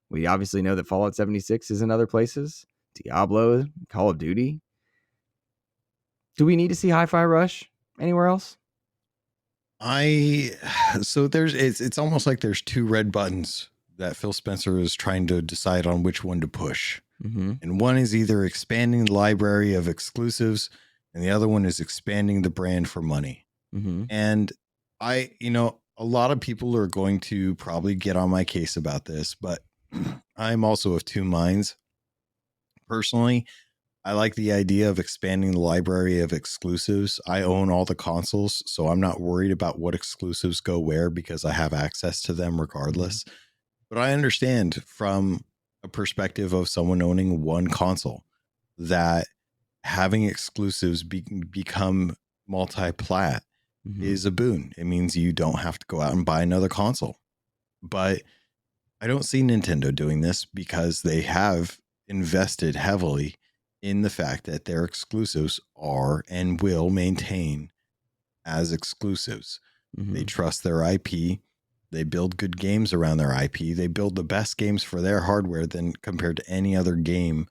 We obviously know that Fallout 76 is in other places, Diablo, Call of Duty. Do we need to see Hi-Fi Rush anywhere else? So it's almost like there's two red buttons that Phil Spencer is trying to decide on which one to push. Mm-hmm. And one is either expanding the library of exclusives, and the other one is expanding the brand for money. Mm-hmm. And a lot of people are going to probably get on my case about this, but I'm also of two minds. Personally, I like the idea of expanding the library of exclusives. I own all the consoles, so I'm not worried about what exclusives go where because I have access to them regardless. Mm-hmm. But I understand from a perspective of someone owning one console that having exclusives become multi-plat is a boon. It means you don't have to go out and buy another console. But I don't see Nintendo doing this because they have invested heavily in the fact that their exclusives are and will maintain as exclusives. Mm-hmm. They trust their IP. They build good games around their IP. They build the best games for their hardware than compared to any other game.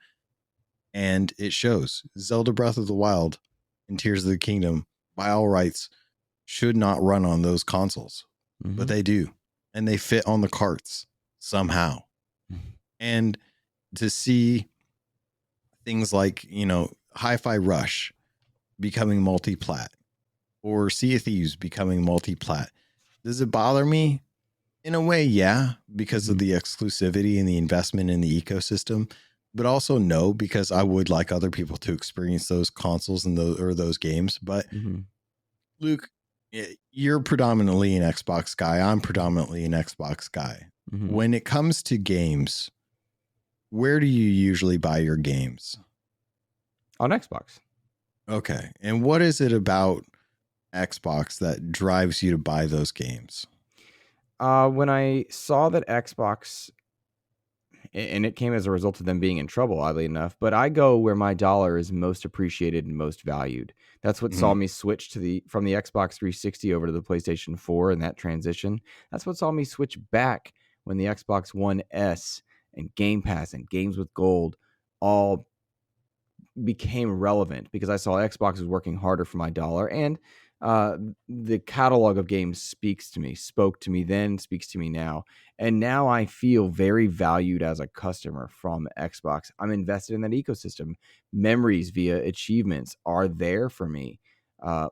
And it shows. Zelda Breath of the Wild and Tears of the Kingdom, by all rights, should not run on those consoles. Mm-hmm. But they do. And they fit on the carts somehow. Mm-hmm. And to see things like, Hi-Fi Rush becoming multi-plat or Sea of Thieves becoming multi-plat, does it bother me? In a way, yeah, because of the exclusivity and the investment in the ecosystem, but also no, because I would like other people to experience those consoles and those games. But Luke, you're predominantly an Xbox guy. I'm predominantly an Xbox guy. Mm-hmm. When it comes to games, where do you usually buy your games? On Xbox. Okay. And what is it about Xbox that drives you to buy those games? When I saw that Xbox, and it came as a result of them being in trouble, oddly enough, but I go where my dollar is most appreciated and most valued. That's what saw me switch from the Xbox 360 over to the PlayStation 4 and that transition. That's what saw me switch back when the Xbox One S and Game Pass and Games with Gold all became relevant because I saw Xbox was working harder for my dollar, and the catalog of games spoke to me then, speaks to me now. And now I feel very valued as a customer from Xbox. I'm invested in that ecosystem. Memories via achievements are there for me.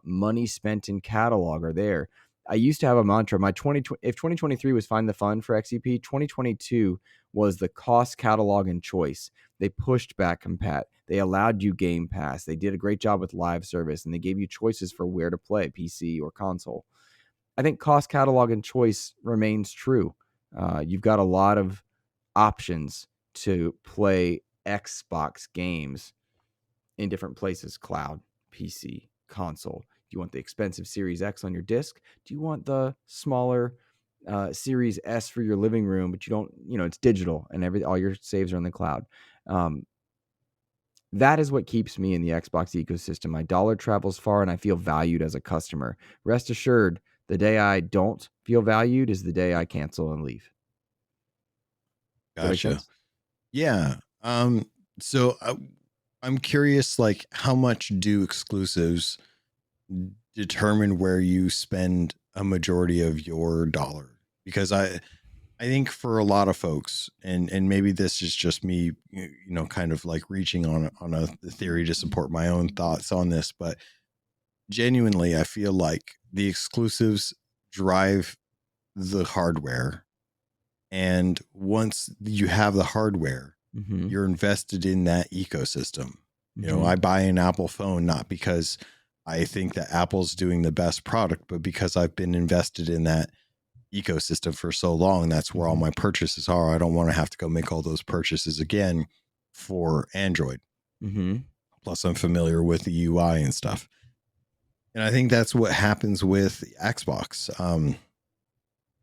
Money spent in catalog are there. I used to have a mantra. If 2023 was Find the Fun for XCP, 2022 was the cost, catalog, and choice. They pushed back compat. They allowed you Game Pass. They did a great job with live service, and they gave you choices for where to play, PC or console. I think cost, catalog, and choice remains true. You've got a lot of options to play Xbox games in different places: cloud, PC, console. Do you want the expensive Series X on your disc? Do you want the smaller Series S for your living room, but you don't, it's digital and all your saves are in the cloud? That is what keeps me in the Xbox ecosystem. My dollar travels far and I feel valued as a customer. Rest assured, the day I don't feel valued is the day I cancel and leave. Gotcha. Yeah. So I'm curious, like, how much do exclusives determine where you spend a majority of your dollar? Because I think for a lot of folks, and maybe this is just me, kind of like reaching on a theory to support my own thoughts on this, but genuinely, I feel like the exclusives drive the hardware, and once you have the hardware, you're invested in that ecosystem. I buy an Apple phone not because I think that Apple's doing the best product, but because I've been invested in that ecosystem for so long. That's where all my purchases are. I don't want to have to go make all those purchases again for Android. Plus, I'm familiar with the UI and stuff. And I think that's what happens with Xbox.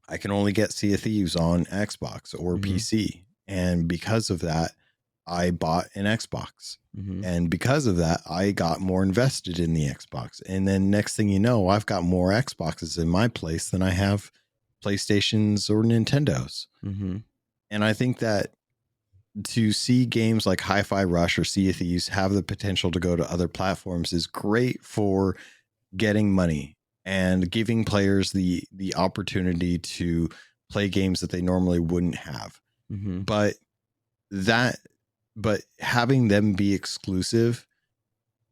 I can only get Sea of Thieves on Xbox or PC. And because of that, I bought an Xbox. And because of that, I got more invested in the Xbox. And then next thing you know, I've got more Xboxes in my place than I have PlayStations or Nintendos. And I think that to see games like Hi-Fi Rush or Sea of Thieves have the potential to go to other platforms is great for getting money and giving players the opportunity to play games that they normally wouldn't have. But having them be exclusive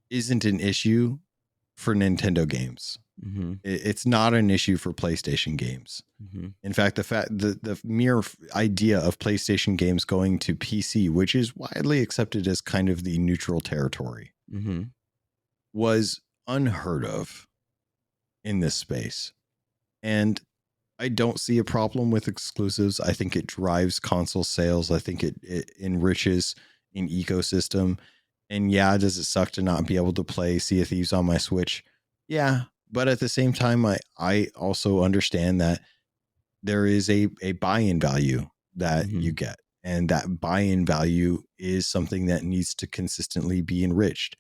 isn't an issue for Nintendo games. It's not an issue for PlayStation games. In fact, the mere idea of PlayStation games going to PC, which is widely accepted as kind of the neutral territory, was unheard of in this space. And I don't see a problem with exclusives. I think it drives console sales. I think it enriches an ecosystem. And yeah, does it suck to not be able to play Sea of Thieves on my Switch? Yeah. But at the same time, I also understand that there is a buy-in value that you get. And that buy-in value is something that needs to consistently be enriched.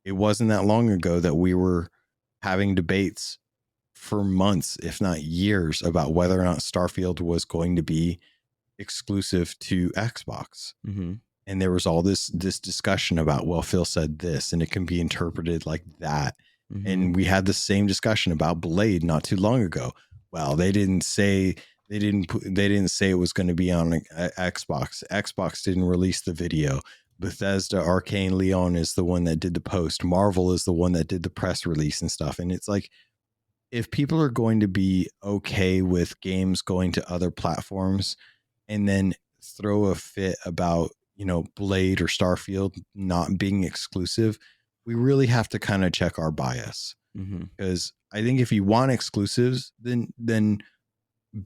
It wasn't that long ago that we were having debates for months, if not years, about whether or not Starfield was going to be exclusive to Xbox. And there was all this discussion about, well, Phil said this, and it can be interpreted like that. And we had the same discussion about Blade not too long ago. Well, they didn't say it was going to be on Xbox. Xbox didn't release the video. Bethesda Arcane Leon is the one that did the post. Marvel is the one that did the press release and stuff. And it's like, if people are going to be okay with games going to other platforms and then throw a fit about, Blade or Starfield not being exclusive, we really have to kind of check our bias. Because I think if you want exclusives, then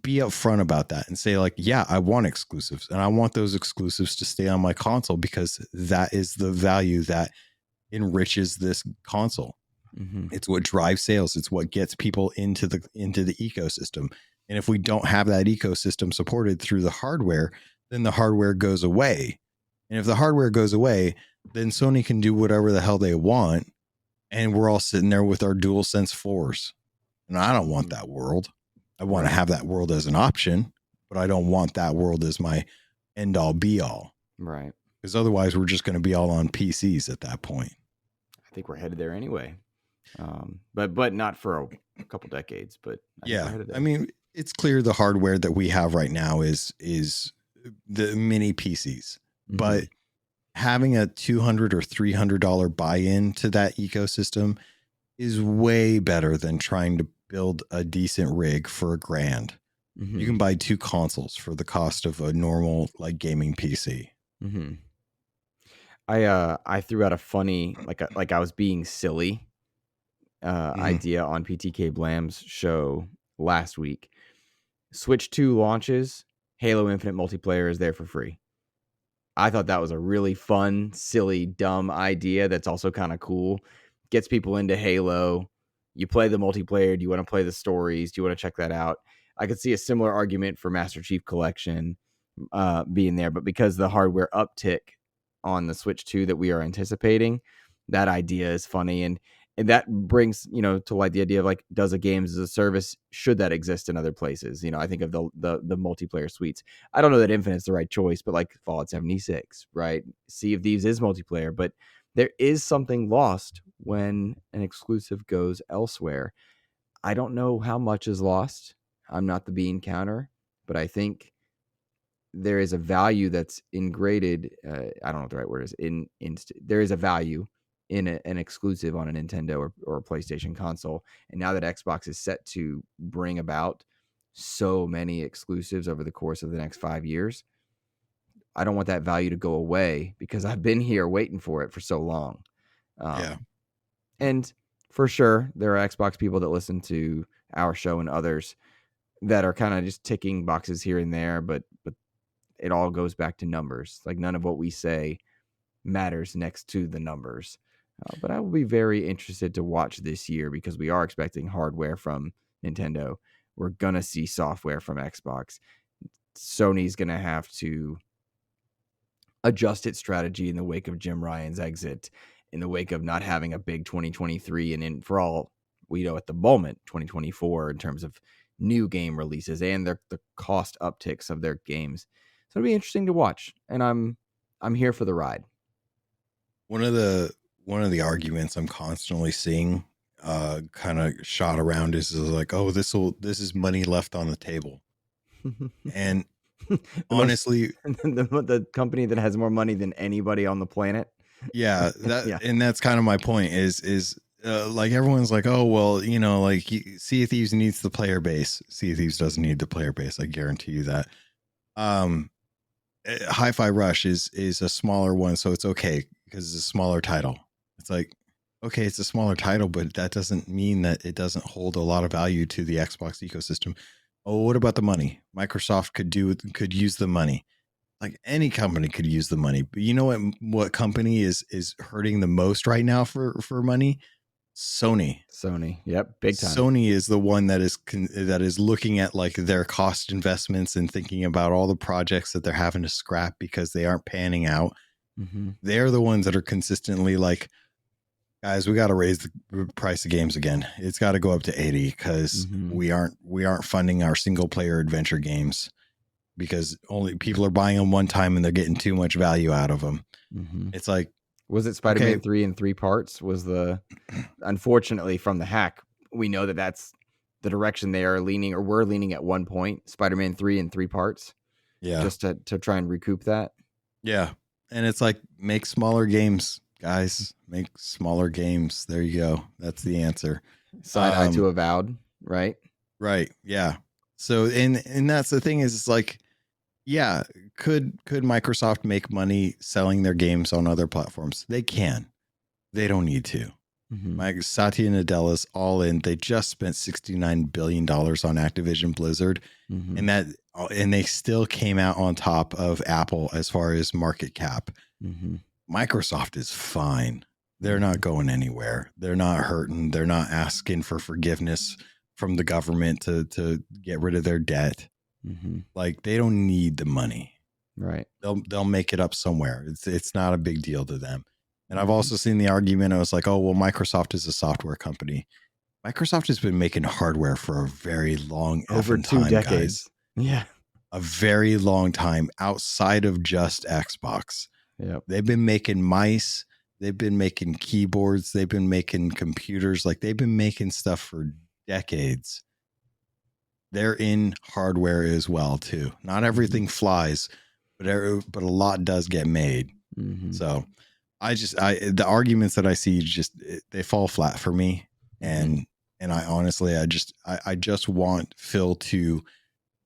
be upfront about that and say, like, yeah, I want exclusives, and I want those exclusives to stay on my console because that is the value that enriches this console. It's what drives sales. It's what gets people into the ecosystem. And if we don't have that ecosystem supported through the hardware, then the hardware goes away. And if the hardware goes away, then Sony can do whatever the hell they want. And we're all sitting there with our DualSense 4s. And I don't want that world. I want to have that world as an option, but I don't want that world as my end all be all. Right. Because otherwise we're just going to be all on PCs at that point. I think we're headed there anyway. But not for a couple decades, but I mean, it's clear the hardware that we have right now is the mini PCs, but having a $200 or $300 buy-in to that ecosystem is way better than trying to build a decent rig for $1,000. You can buy 2 consoles for the cost of a normal like gaming PC. I threw out a funny, like I was being silly idea on PTK Blam's show last week. Switch 2 launches, Halo Infinite multiplayer is there for free. I thought that was a really fun, silly, dumb idea that's also kind of cool. Gets people into Halo. You play the multiplayer. Do you want to play the stories? Do you want to check that out? I could see a similar argument for Master Chief Collection being there, but because the hardware uptick on the Switch 2 that we are anticipating, that idea is funny. And that brings, to like the idea of like, does a games as a service, should that exist in other places? I think of the multiplayer suites. I don't know that Infinite's the right choice, but like Fallout 76, right? Sea of Thieves is multiplayer, but there is something lost when an exclusive goes elsewhere. I don't know how much is lost. I'm not the bean counter, but I think there is a value that's ingraded. I don't know what the right word is. There is a value in an exclusive on a Nintendo or a PlayStation console. And now that Xbox is set to bring about so many exclusives over the course of the next 5 years, I don't want that value to go away because I've been here waiting for it for so long. Yeah. And for sure, there are Xbox people that listen to our show and others that are kind of just ticking boxes here and there, but it all goes back to numbers. Like none of what we say matters next to the numbers. But I will be very interested to watch this year because we are expecting hardware from Nintendo. We're going to see software from Xbox. Sony's going to have to adjust its strategy in the wake of Jim Ryan's exit, in the wake of not having a big 2023, and for all we know at the moment, 2024 in terms of new game releases and the cost upticks of their games. So it'll be interesting to watch, and I'm here for the ride. One of the arguments I'm constantly seeing kind of shot around is like, oh, this is money left on the table. And honestly, the company that has more money than anybody on the planet. Yeah, and that's kind of my point is like everyone's like, oh well, you know, like Sea of Thieves needs the player base. Sea of Thieves doesn't need the player base. I guarantee you that. Hi-Fi Rush is a smaller one, so it's okay because it's a smaller title. It's like, okay, it's a smaller title, but that doesn't mean that it doesn't hold a lot of value to the Xbox ecosystem. Oh, what about the money? Microsoft could use the money. Like any company could use the money, but you know what company is hurting the most right now for money? Sony. Yep, big time. Sony is the one that is looking at like their cost investments and thinking about all the projects that they're having to scrap because they aren't panning out. Mm-hmm. They're the ones that are consistently like, guys, we got to raise the price of games again. It's got to go up to 80 because we aren't funding our single player adventure games because only people are buying them one time and they're getting too much value out of them. Mm-hmm. It's like, was it Spider-Man 3 in 3 parts? Unfortunately from the hack, we know that that's the direction they are leaning, or were leaning at one point. Spider-Man 3 in 3 parts. Yeah. Just to try and recoup that. Yeah. And it's like, make smaller games, guys. Make smaller games. There you go. That's the answer. Side eye to Avowed, right? Right. Yeah. So, and that's the thing is, it's like, yeah, could Microsoft make money selling their games on other platforms? They can. They don't need to. Mm-hmm. Satya Nadella's all in. They just spent $69 billion on Activision Blizzard, and they still came out on top of Apple as far as market cap. Mm-hmm. Microsoft is fine. They're not going anywhere. They're not hurting. They're not asking for forgiveness from the government to get rid of their debt. Mm-hmm. Like they don't need the money, right? They'll make it up somewhere. It's not a big deal to them. And I've also seen the argument. I was like, oh well, Microsoft is a software company. Microsoft has been making hardware for a very long over 2 decades. Guys. Yeah, a very long time outside of just Xbox. Yeah, they've been making mice. They've been making keyboards. They've been making computers. Like they've been making stuff for decades. They're in hardware as well too. Not everything flies, but a lot does get made. Mm-hmm. So the arguments that I see they fall flat for me. And I honestly, I just want Phil to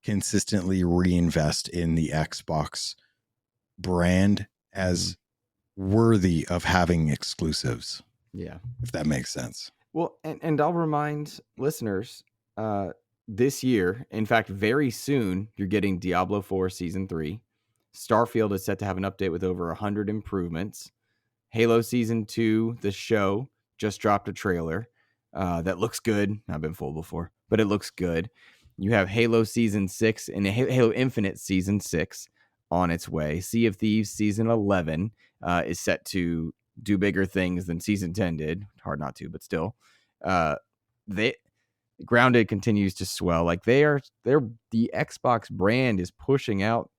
consistently reinvest in the Xbox brand as worthy of having exclusives. Yeah. If that makes sense. Well, and I'll remind listeners, this year, in fact, very soon, you're getting Diablo 4 Season 3. Starfield is set to have an update with over 100 improvements. Halo Season 2, the show, just dropped a trailer that looks good. I've been fooled before, but it looks good. You have Halo Season 6 and Halo Infinite Season 6 on its way. Sea of Thieves Season 11 is set to do bigger things than Season 10 did. Hard not to, but still. Grounded continues to swell. Like the Xbox brand is pushing out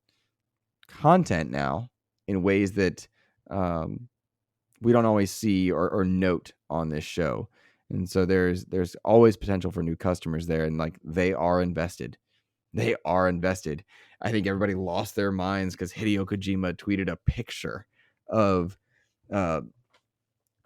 content now in ways that we don't always see or note on this show. And so there's always potential for new customers there. And like they are invested. I think everybody lost their minds because Hideo Kojima tweeted a picture of uh,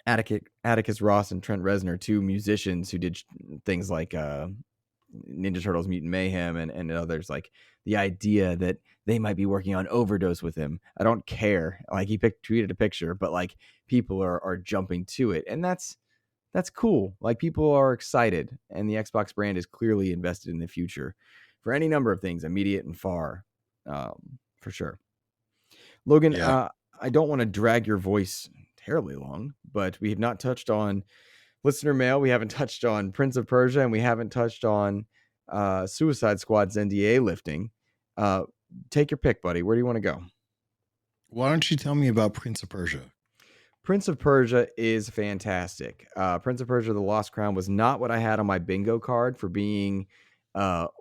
Atticus Ross and Trent Reznor, two musicians who did things like Ninja Turtles Mutant Mayhem and others. Like the idea that they might be working on Overdose with him. I don't care. Like he tweeted a picture, but like people are jumping to it, and that's cool. Like people are excited, and the Xbox brand is clearly invested in the future for any number of things, immediate and far, for sure. Logan, Yeah. I don't want to drag your voice terribly long, but we have not touched on listener mail. We haven't touched on Prince of Persia, and we haven't touched on Suicide Squad's NDA lifting. Take your pick, buddy. Where do you want to go? Why don't you tell me about Prince of Persia? Prince of Persia is fantastic. Prince of Persia: The Lost Crown was not what I had on my bingo card for being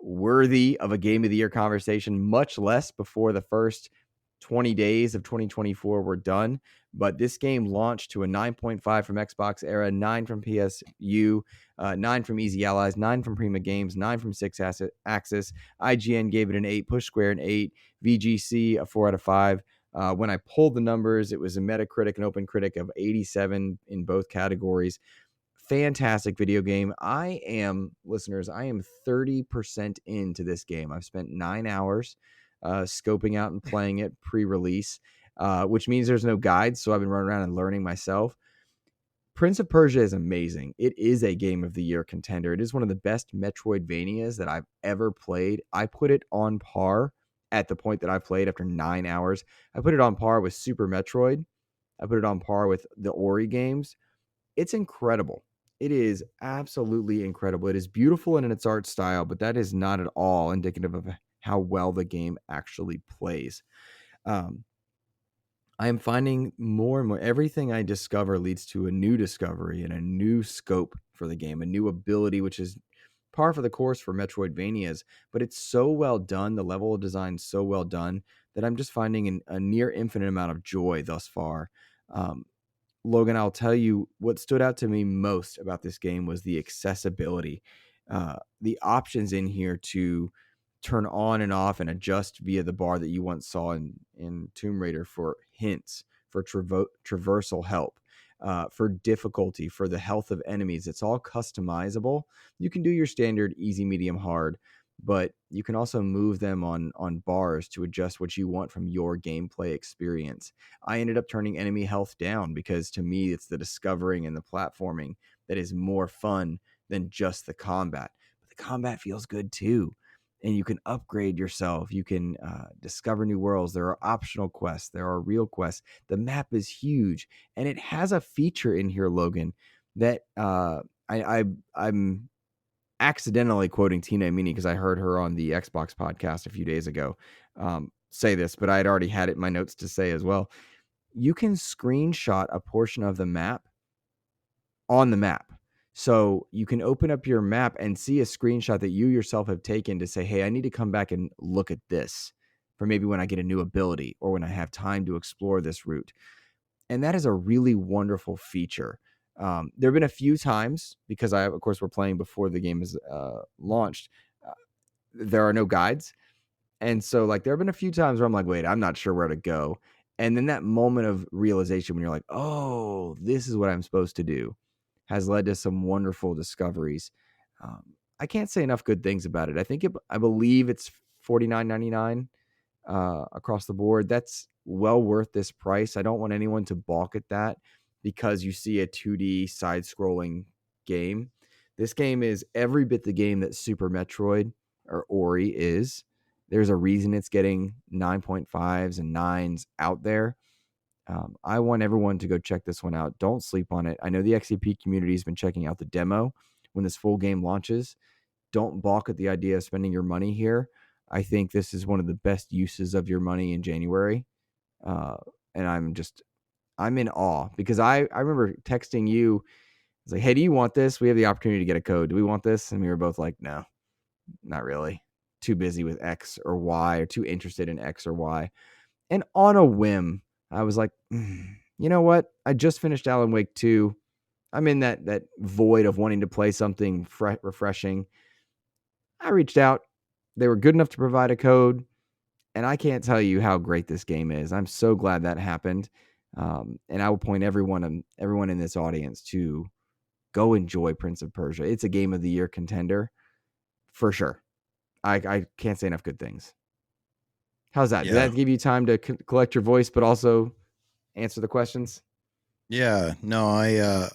worthy of a Game of the Year conversation, much less before the first 20 days of 2024 were done. But this game launched to a 9.5 from Xbox Era, 9 from PSU, 9 from Easy Allies, 9 from Prima Games, 9 from Six Axis. IGN gave it an 8, Push Square an 8, VGC a 4 out of 5. When I pulled the numbers, it was a Metacritic and OpenCritic of 87 in both categories. Fantastic video game. Listeners, I am 30% into this game. I've spent 9 hours scoping out and playing it pre-release, which means there's no guides, so I've been running around and learning myself. Prince of Persia is amazing. It is a Game of the Year contender. It is one of the best Metroidvanias that I've ever played. I put it on par at the point that I played after 9 hours. I put it on par with Super Metroid. I put it on par with the Ori games. It's incredible. It is absolutely incredible. It is beautiful in its art style, but that is not at all indicative of how well the game actually plays. I am finding more and more everything I discover leads to a new discovery and a new scope for the game, a new ability, which is par for the course for Metroidvanias. But it's so well done, the level of design so well done that I'm just finding a near infinite amount of joy thus far. Um, Logan, I'll tell you what stood out to me most about this game was the accessibility, the options in here to turn on and off and adjust via the bar that you once saw in Tomb Raider for hints, for traversal help, for difficulty, for the health of enemies. It's all customizable. You can do your standard easy, medium, hard, but you can also move them on bars to adjust what you want from your gameplay experience. I ended up turning enemy health down because to me, it's the discovering and the platforming that is more fun than just the combat. But the combat feels good too. And you can upgrade yourself. You can discover new worlds. There are optional quests. There are real quests. The map is huge, and it has a feature in here, Logan, that I'm accidentally quoting Tina Amini because I heard her on the Xbox podcast a few days ago say this, but I had already had it in my notes to say as well. You can screenshot a portion of the map on the map. So you can open up your map and see a screenshot that you yourself have taken to say, hey, I need to come back and look at this for maybe when I get a new ability or when I have time to explore this route. And that is a really wonderful feature. There have been a few times because of course, we're playing before the game is launched. There are no guides. And so like there have been a few times where I'm like, wait, I'm not sure where to go. And then that moment of realization when you're like, oh, this is what I'm supposed to do has led to some wonderful discoveries. I can't say enough good things about it. I believe it's $49.99 across the board. That's well worth this price. I don't want anyone to balk at that because you see a 2D side-scrolling game. This game is every bit the game that Super Metroid or Ori is. There's a reason it's getting 9.5s and 9s out there. I want everyone to go check this one out. Don't sleep on it. I know the XCP community has been checking out the demo when this full game launches. Don't balk at the idea of spending your money here. I think this is one of the best uses of your money in January. And I'm in awe because I remember texting you. I was like, hey, do you want this? We have the opportunity to get a code. Do we want this? And we were both like, no, not really. Too busy with X or Y or too interested in X or Y. And on a whim, I was like, you know what? I just finished Alan Wake 2. I'm in that void of wanting to play something refreshing. I reached out. They were good enough to provide a code. And I can't tell you how great this game is. I'm so glad that happened. And I will point everyone in this audience to go enjoy Prince of Persia. It's a game of the year contender for sure. I can't say enough good things. How's that? Did Yeah. that give you time to collect your voice, but also answer the questions? Yeah. No,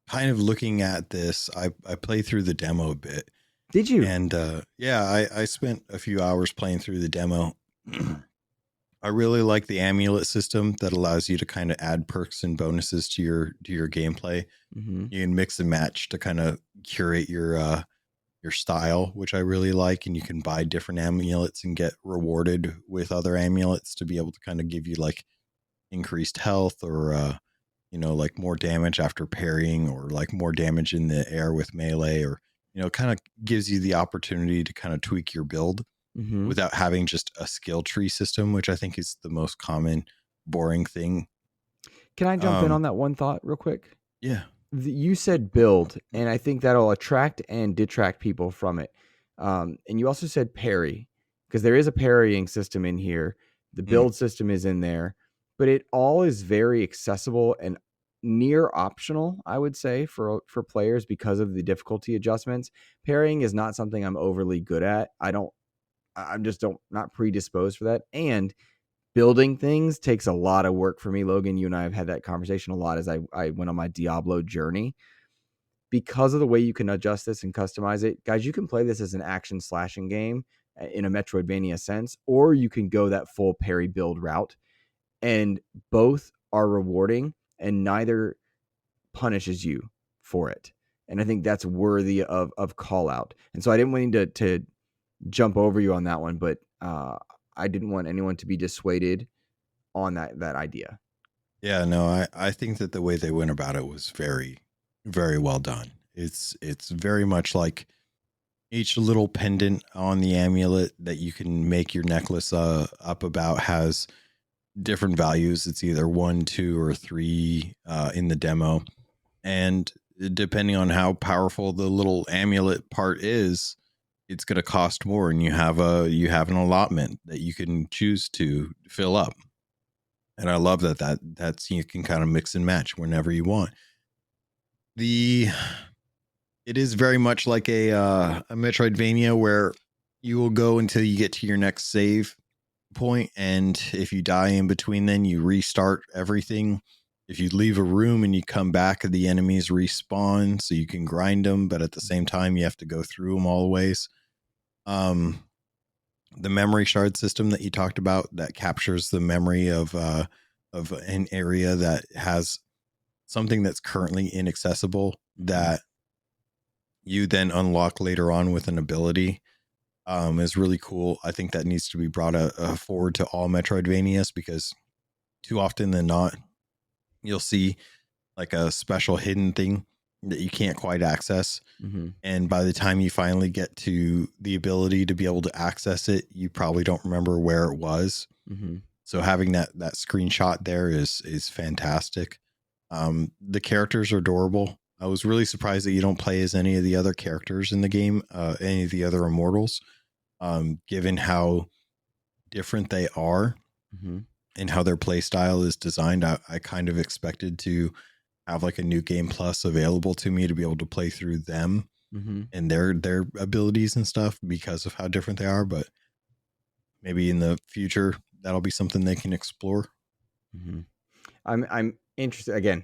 kind of looking at this, I played through the demo a bit. Did you? And yeah, I spent a few hours playing through the demo. I really like the amulet system that allows you to kind of add perks and bonuses to your gameplay. Mm-hmm. You can mix and match to kind of curate your style, which I really like, and you can buy different amulets and get rewarded with other amulets to be able to kind of give you like increased health or like more damage after parrying, or like more damage in the air with melee, or kind of gives you the opportunity to kind of tweak your build Mm-hmm. without having just a skill tree system, which I think is the most common boring thing. Can I jump in on that one thought real quick? Yeah. You said build, and I think that'll attract and detract people from it. And you also said parry, because there is a parrying system in here. The build system is in there, but it all is very accessible and near optional, I would say, for players because of the difficulty adjustments. Parrying is not something I'm overly good at. I'm just not predisposed for that. And building things takes a lot of work for me. Logan, you and I have had that conversation a lot as I went on my Diablo journey. Because of the way you can adjust this and customize it, guys, you can play this as an action slashing game in a Metroidvania sense, or you can go that full parry build route. And both are rewarding, and neither punishes you for it. And I think that's worthy of call out. And so I didn't want to jump over you on that one, but I didn't want anyone to be dissuaded on that idea. Yeah, no, I think that the way they went about it was very, very well done. It's very much like each little pendant on the amulet that you can make your necklace up about has different values. It's either 1, 2, or 3 in the demo. And depending on how powerful the little amulet part is, it's going to cost more, and you have an allotment that you can choose to fill up. And I love that's you can kind of mix and match whenever you want. It is very much like a Metroidvania where you will go until you get to your next save point, and if you die in between, then you restart everything. If you leave a room and you come back, the enemies respawn, so you can grind them, but at the same time, you have to go through them always. The memory shard system that you talked about that captures the memory of an area that has something that's currently inaccessible that you then unlock later on with an ability is really cool. I think that needs to be brought forward to all Metroidvanias, because too often than not, you'll see like a special hidden thing that you can't quite access. Mm-hmm. And by the time you finally get to the ability to be able to access it, you probably don't remember where it was. Mm-hmm. So having that screenshot there is fantastic. The characters are adorable. I was really surprised that you don't play as any of the other characters in the game, any of the other immortals, given how different they are. Mm-hmm. And how their play style is designed. I kind of expected to have like a new game plus available to me to be able to play through them Mm-hmm. and their abilities and stuff because of how different they are. But maybe in the future that'll be something they can explore. Mm-hmm. I'm interested again.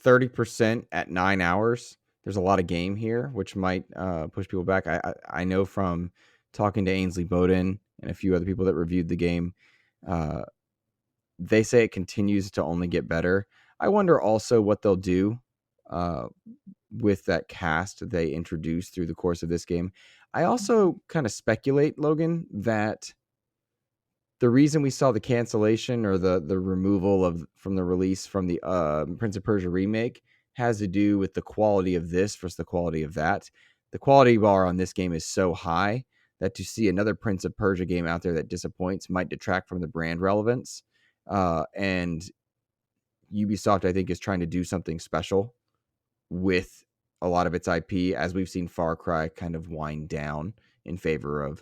30% at 9 hours. There's a lot of game here, which might push people back. I know from talking to Ainsley Bowden and a few other people that reviewed the game, they say it continues to only get better. I wonder also what they'll do with that cast they introduced through the course of this game. I also kind of speculate, Logan, that the reason we saw the cancellation or the removal of from the release from the Prince of Persia remake has to do with the quality of this versus the quality of that. The quality bar on this game is so high that to see another Prince of Persia game out there that disappoints might detract from the brand relevance. And Ubisoft, I think, is trying to do something special with a lot of its IP, as we've seen Far Cry kind of wind down in favor of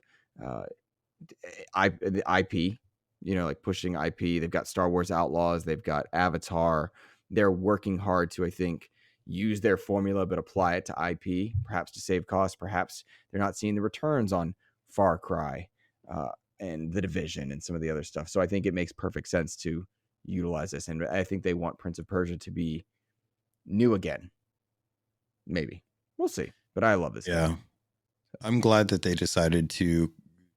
the IP, like pushing IP. They've got Star Wars Outlaws, they've got Avatar. They're working hard to, I think, use their formula but apply it to IP, perhaps to save costs. Perhaps they're not seeing the returns on Far Cry and The Division and some of the other stuff. So I think it makes perfect sense to utilize this, and I think they want Prince of Persia to be new again. Maybe we'll see, but I love this game. I'm glad that they decided to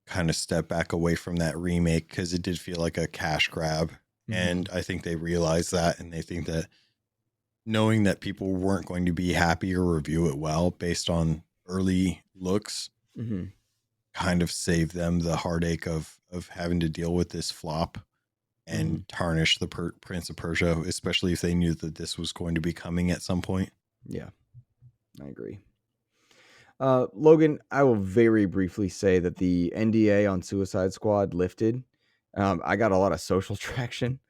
kind of step back away from that remake, because it did feel like a cash grab. And I think they realized that, and they think that knowing that people weren't going to be happy or review it well based on early looks kind of saved them the heartache of having to deal with this flop and tarnish the Prince of Persia, especially if they knew that this was going to be coming at some point. Yeah, I agree. Logan, I will very briefly say that the NDA on Suicide Squad lifted. I got a lot of social traction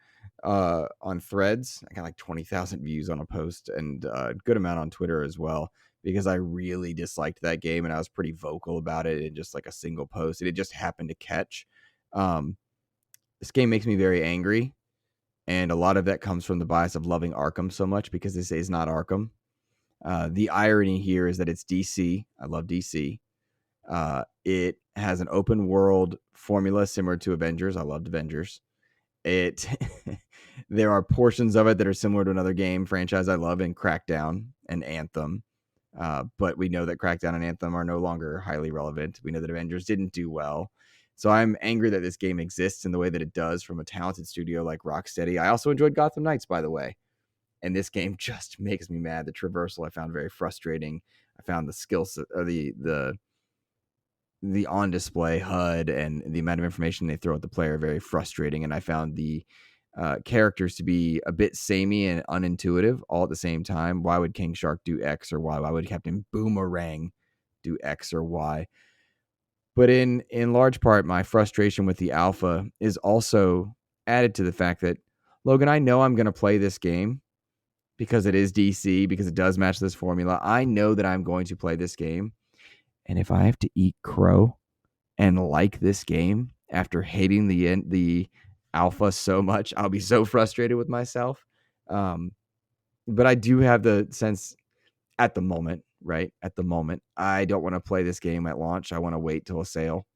on Threads. I got like 20,000 views on a post, and a good amount on Twitter as well, because I really disliked that game and I was pretty vocal about it in just like a single post. And it just happened to catch. This game makes me very angry, and a lot of that comes from the bias of loving Arkham so much, because this is not Arkham. The irony here is that it's DC. I love DC. It has an open world formula similar to Avengers. I loved Avengers. There are portions of it that are similar to another game franchise I love in Crackdown and Anthem. But we know that Crackdown and Anthem are no longer highly relevant. We know that Avengers didn't do well. So I'm angry that this game exists in the way that it does from a talented studio like Rocksteady. I also enjoyed Gotham Knights, by the way. And this game just makes me mad. The traversal I found very frustrating. I found the skills, or the on display HUD and the amount of information they throw at the player very frustrating. And I found the characters to be a bit samey and unintuitive all at the same time. Why would King Shark do X or Y? Why would Captain Boomerang do X or Y? But in large part, my frustration with the alpha is also added to the fact that, Logan, I know I'm going to play this game because it is DC, because it does match this formula. I know that I'm going to play this game. And if I have to eat crow and like this game after hating the alpha so much, I'll be so frustrated with myself. But I do have the sense at the moment, right? At the moment, I don't want to play this game at launch. I want to wait till a sale.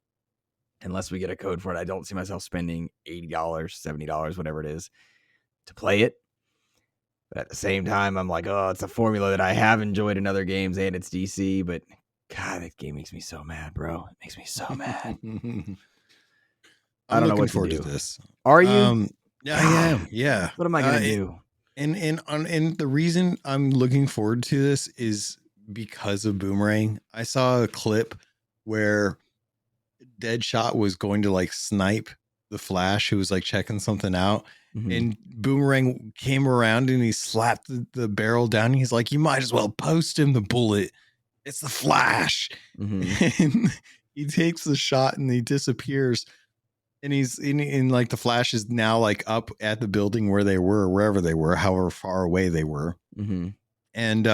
Unless we get a code for it, I don't see myself spending $80, $70, whatever it is, to play it. But at the same time, I'm like, oh, it's a formula that I have enjoyed in other games, and it's DC. But God, that game makes me so mad, bro. It makes me so mad. I don't know what to do. This. Are you? Yeah, I am. Yeah. What am I gonna do? And the reason I'm looking forward to this is because of Boomerang. I saw a clip where Deadshot was going to like snipe the Flash, who was like checking something out. And Boomerang came around and he slapped the barrel down. And he's like, you might as well post him the bullet. It's the Flash. And he takes the shot and he disappears. And he's in like the Flash is now like up at the building where they were, wherever they were, however far away they were. And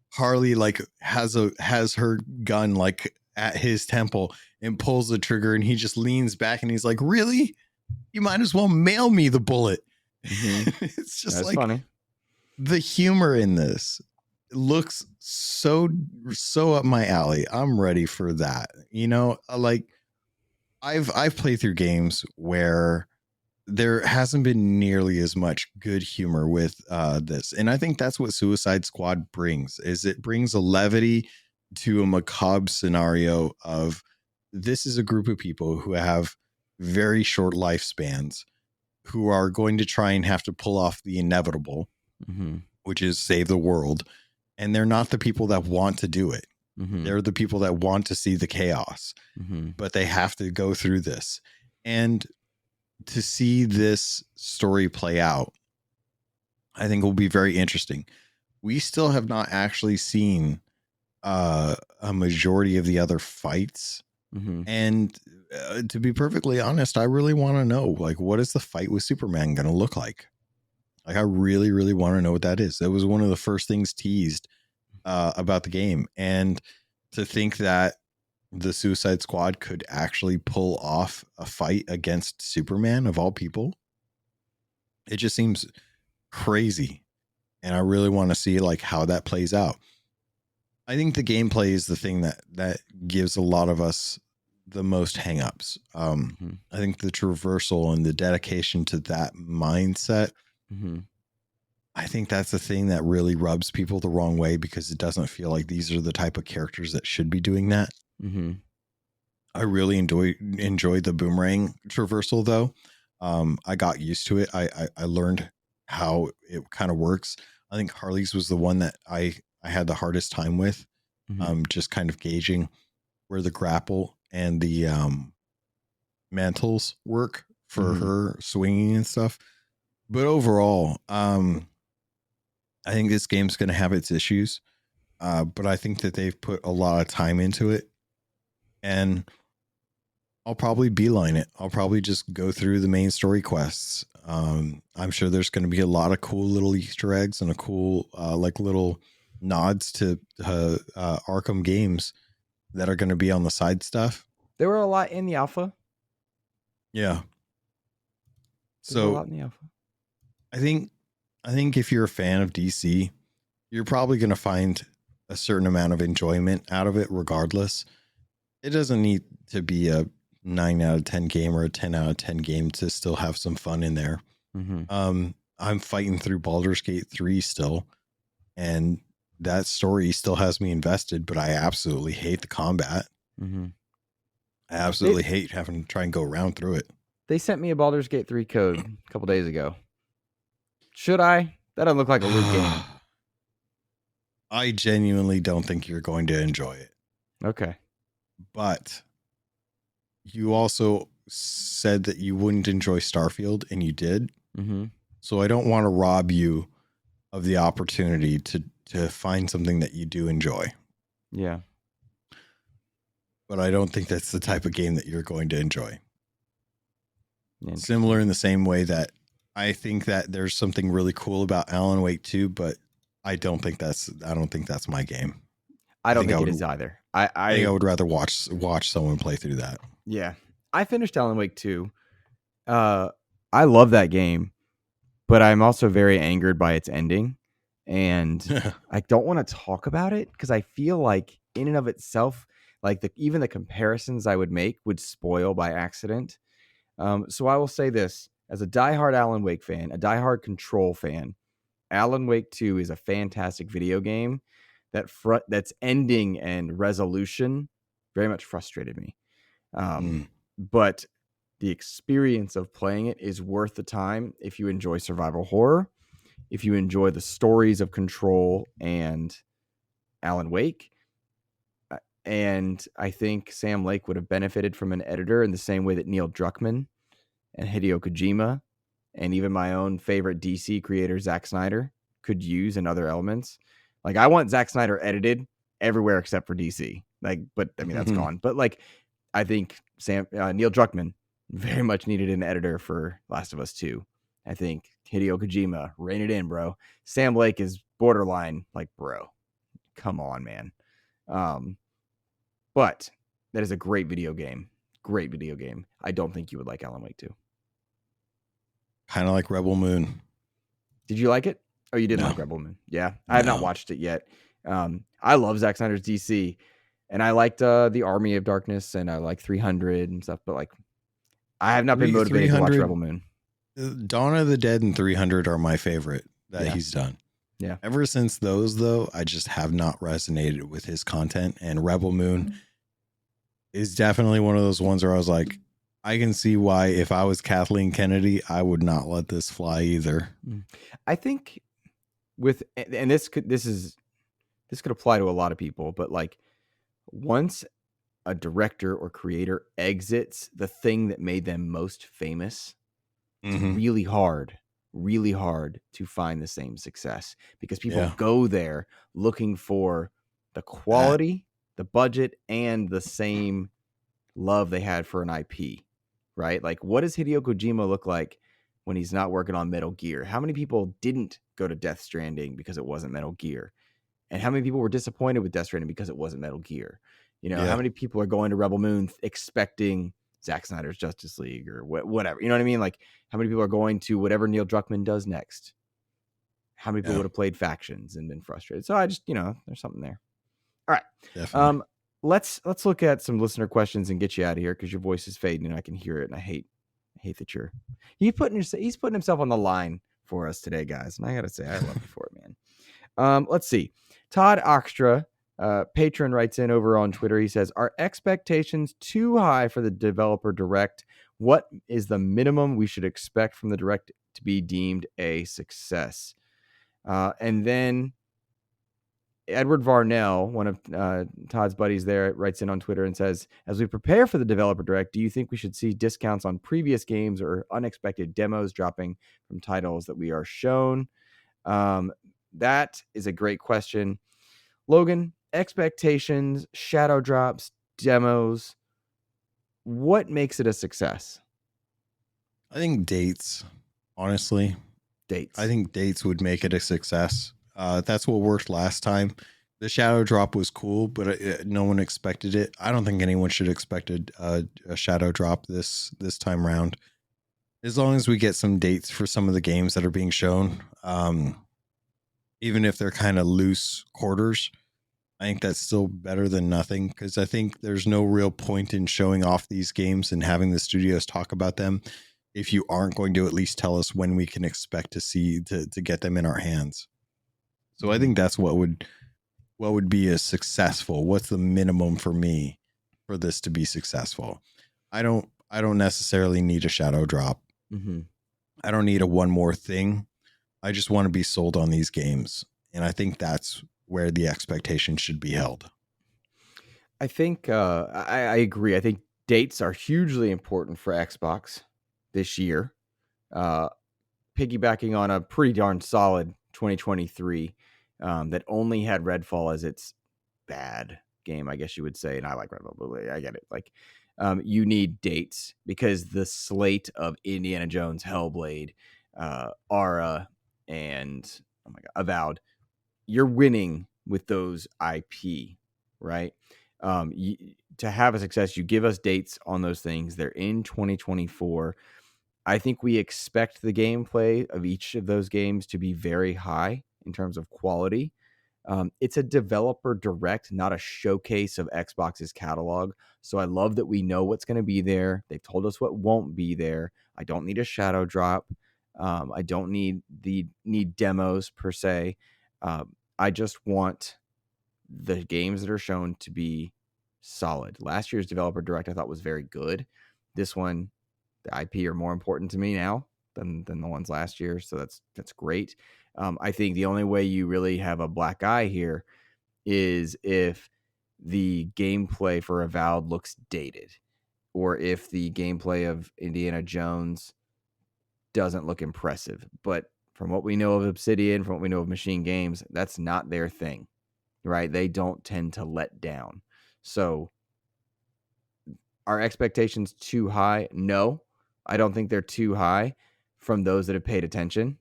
Harley like has her gun like at his temple and pulls the trigger, and he just leans back and he's like, really? You might as well mail me the bullet. It's just That's like funny. The humor in this looks so up my alley. I'm ready for that. Like I've played through games where there hasn't been nearly as much good humor with this. And I think that's what Suicide Squad brings, is it brings a levity to a macabre scenario of, this is a group of people who have very short lifespans, who are going to try and have to pull off the inevitable, which is save the world. And they're not the people that want to do it. They're the people that want to see the chaos, but they have to go through this. And to see this story play out, I think will be very interesting. We still have not actually seen a majority of the other fights. And to be perfectly honest, I really want to know, like, what is the fight with Superman going to look like? Like, I really, really want to know what that is. That was one of the first things teased about the game. And to think that the Suicide Squad could actually pull off a fight against Superman of all people. It just seems crazy, and I really want to see like how that plays out. I think the gameplay is the thing that gives a lot of us the most hangups. I think the traversal and the dedication to that mindset. I think that's the thing that really rubs people the wrong way, because it doesn't feel like these are the type of characters that should be doing that. I really enjoyed the boomerang traversal though. I got used to it. I learned how it kind of works. I think Harley's was the one that I had the hardest time with. Just kind of gauging where the grapple and the mantles work for her swinging and stuff. But overall, I think this game's going to have its issues. But I think that they've put a lot of time into it, and I'll probably beeline it. I'll probably just go through the main story quests. I'm sure there's going to be a lot of cool little Easter eggs and a cool like little nods to Arkham games that are going to be on the side stuff. There were a lot in the alpha. Yeah. There's a lot in the alpha. I think if you're a fan of DC, you're probably going to find a certain amount of enjoyment out of it regardless. It doesn't need to be a 9 out of 10 game or a 10 out of 10 game to still have some fun in there. I'm fighting through Baldur's Gate 3 still, and that story still has me invested, but I absolutely hate the combat. I absolutely hate having to try and go around through it. They sent me a Baldur's Gate 3 code a couple days ago. Should I? That doesn't look like a loot game. I genuinely don't think you're going to enjoy it. Okay. But you also said that you wouldn't enjoy Starfield, and you did. So I don't want to rob you of the opportunity to find something that you do enjoy. Yeah. But I don't think that's the type of game that you're going to enjoy. Similar in the same way that I think that there's something really cool about Alan Wake 2, but I don't think that's my game. I don't think it is either. I think I would rather watch someone play through that. Yeah. I finished Alan Wake 2. I love that game, but I'm also very angered by its ending. And I don't want to talk about it because I feel like in and of itself, like even the comparisons I would make would spoil by accident. So I will say this, as a diehard Alan Wake fan, a diehard Control fan, Alan Wake 2 is a fantastic video game that's ending and resolution very much frustrated me. But the experience of playing it is worth the time if you enjoy survival horror, if you enjoy the stories of Control and Alan Wake. And I think Sam Lake would have benefited from an editor in the same way that Neil Druckmann and Hideo Kojima and even my own favorite DC creator, Zack Snyder, could use in other elements. Like, I want Zack Snyder edited everywhere except for DC. Like, but I mean, that's gone. But like, I think Neil Druckmann very much needed an editor for Last of Us 2. I think Hideo Kojima, rein it in, bro. Sam Lake is borderline, like, bro, come on, man. But that is a great video game. Great video game. I don't think you would like Alan Wake 2. Kind of like Rebel Moon. Did you like it? Oh, you didn't like Rebel Moon. Yeah. I have not watched it yet. I love Zack Snyder's DC, and I liked the Army of Darkness, and I like 300 and stuff, but like, I have not been motivated to watch Rebel Moon. Dawn of the Dead and 300 are my favorite that he's done. Yeah. Ever since those, though, I just have not resonated with his content. And Rebel Moon is definitely one of those ones where I was like, I can see why if I was Kathleen Kennedy, I would not let this fly either. I think this could apply to a lot of people, but like, once a director or creator exits the thing that made them most famous, it's really hard to find the same success, because people go there looking for the quality, the budget, and the same love they had for an IP, right? Like, what does Hideo Kojima look like when he's not working on Metal Gear? How many people didn't go to Death Stranding because it wasn't Metal Gear? And how many people were disappointed with Death Stranding because it wasn't Metal Gear? You know, how Yeah. many people are going to Rebel Moon expecting Zack Snyder's Justice League or whatever? You know what I mean? Like, how many people are going to whatever Neil Druckmann does next? How many people Yeah. would have played Factions and been frustrated? So I just, there's something there. All right. Definitely. Let's look at some listener questions and get you out of here because your voice is fading and I can hear it. And I hate that he's putting himself on the line for us today, guys. And I gotta say, I love you for it, man. Let's see. Todd Oxtra, patron, writes in over on Twitter. He says, "Are expectations too high for the developer direct? What is the minimum we should expect from the direct to be deemed a success?" And then Edward Varnell, one of Todd's buddies there, writes in on Twitter and says, "As we prepare for the developer direct, do you think we should see discounts on previous games or unexpected demos dropping from titles that we are shown?" That is a great question. Logan, expectations, shadow drops, demos, what makes it a success? I think dates, honestly. Dates. I think dates would make it a success. That's what worked last time. The shadow drop was cool, but no one expected it. I don't think anyone should expect a shadow drop this time round. As long as we get some dates for some of the games that are being shown, even if they're kind of loose quarters, I think that's still better than nothing, because I think there's no real point in showing off these games and having the studios talk about them if you aren't going to at least tell us when we can expect to get them in our hands. So I think that's what would be a successful. What's the minimum for me for this to be successful? I don't necessarily need a shadow drop. Mm-hmm. I don't need a one more thing. I just want to be sold on these games, and I think that's where the expectation should be held. I think I agree. I think dates are hugely important for Xbox this year. Piggybacking on a pretty darn solid 2023 that only had Redfall as its bad game, I guess you would say. And I like Redfall, but I get it. Like, you need dates because the slate of Indiana Jones, Hellblade, Ara, and oh my god, Avowed, you're winning with those IP, right? To have a success, you give us dates on those things. They're in 2024. I think we expect the gameplay of each of those games to be very high in terms of quality. It's a developer direct, not a showcase of Xbox's catalog. So I love that we know what's going to be there. They've told us what won't be there. I don't need a shadow drop. I don't need demos per se. I just want the games that are shown to be solid. Last year's developer direct I thought was very good. This one, the IP are more important to me now than the ones last year, so that's great. I think the only way you really have a black eye here is if the gameplay for Avowed looks dated, or if the gameplay of Indiana Jones doesn't look impressive. But from what we know of Obsidian, from what we know of Machine Games, that's not their thing, right? They don't tend to let down. So are expectations too high? No, I don't think they're too high from those that have paid attention.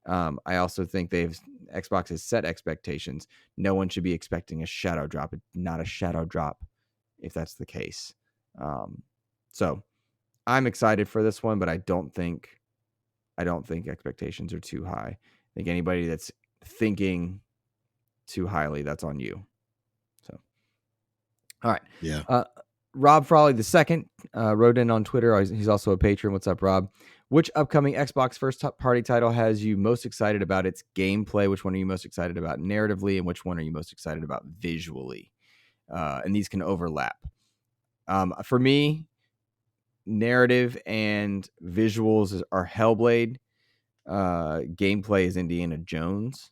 I also think Xbox has set expectations. No one should be expecting a shadow drop. It's not a shadow drop if that's the case. So I'm excited for this one, but I don't think expectations are too high. I think anybody that's thinking too highly, that's on you. So, all right. Yeah. Rob Frawley II wrote in on Twitter. He's also a patron. What's up, Rob? Which upcoming Xbox first-party title has you most excited about its gameplay? Which one are you most excited about narratively? And which one are you most excited about visually? And these can overlap. For me, narrative and visuals are Hellblade. Gameplay is Indiana Jones.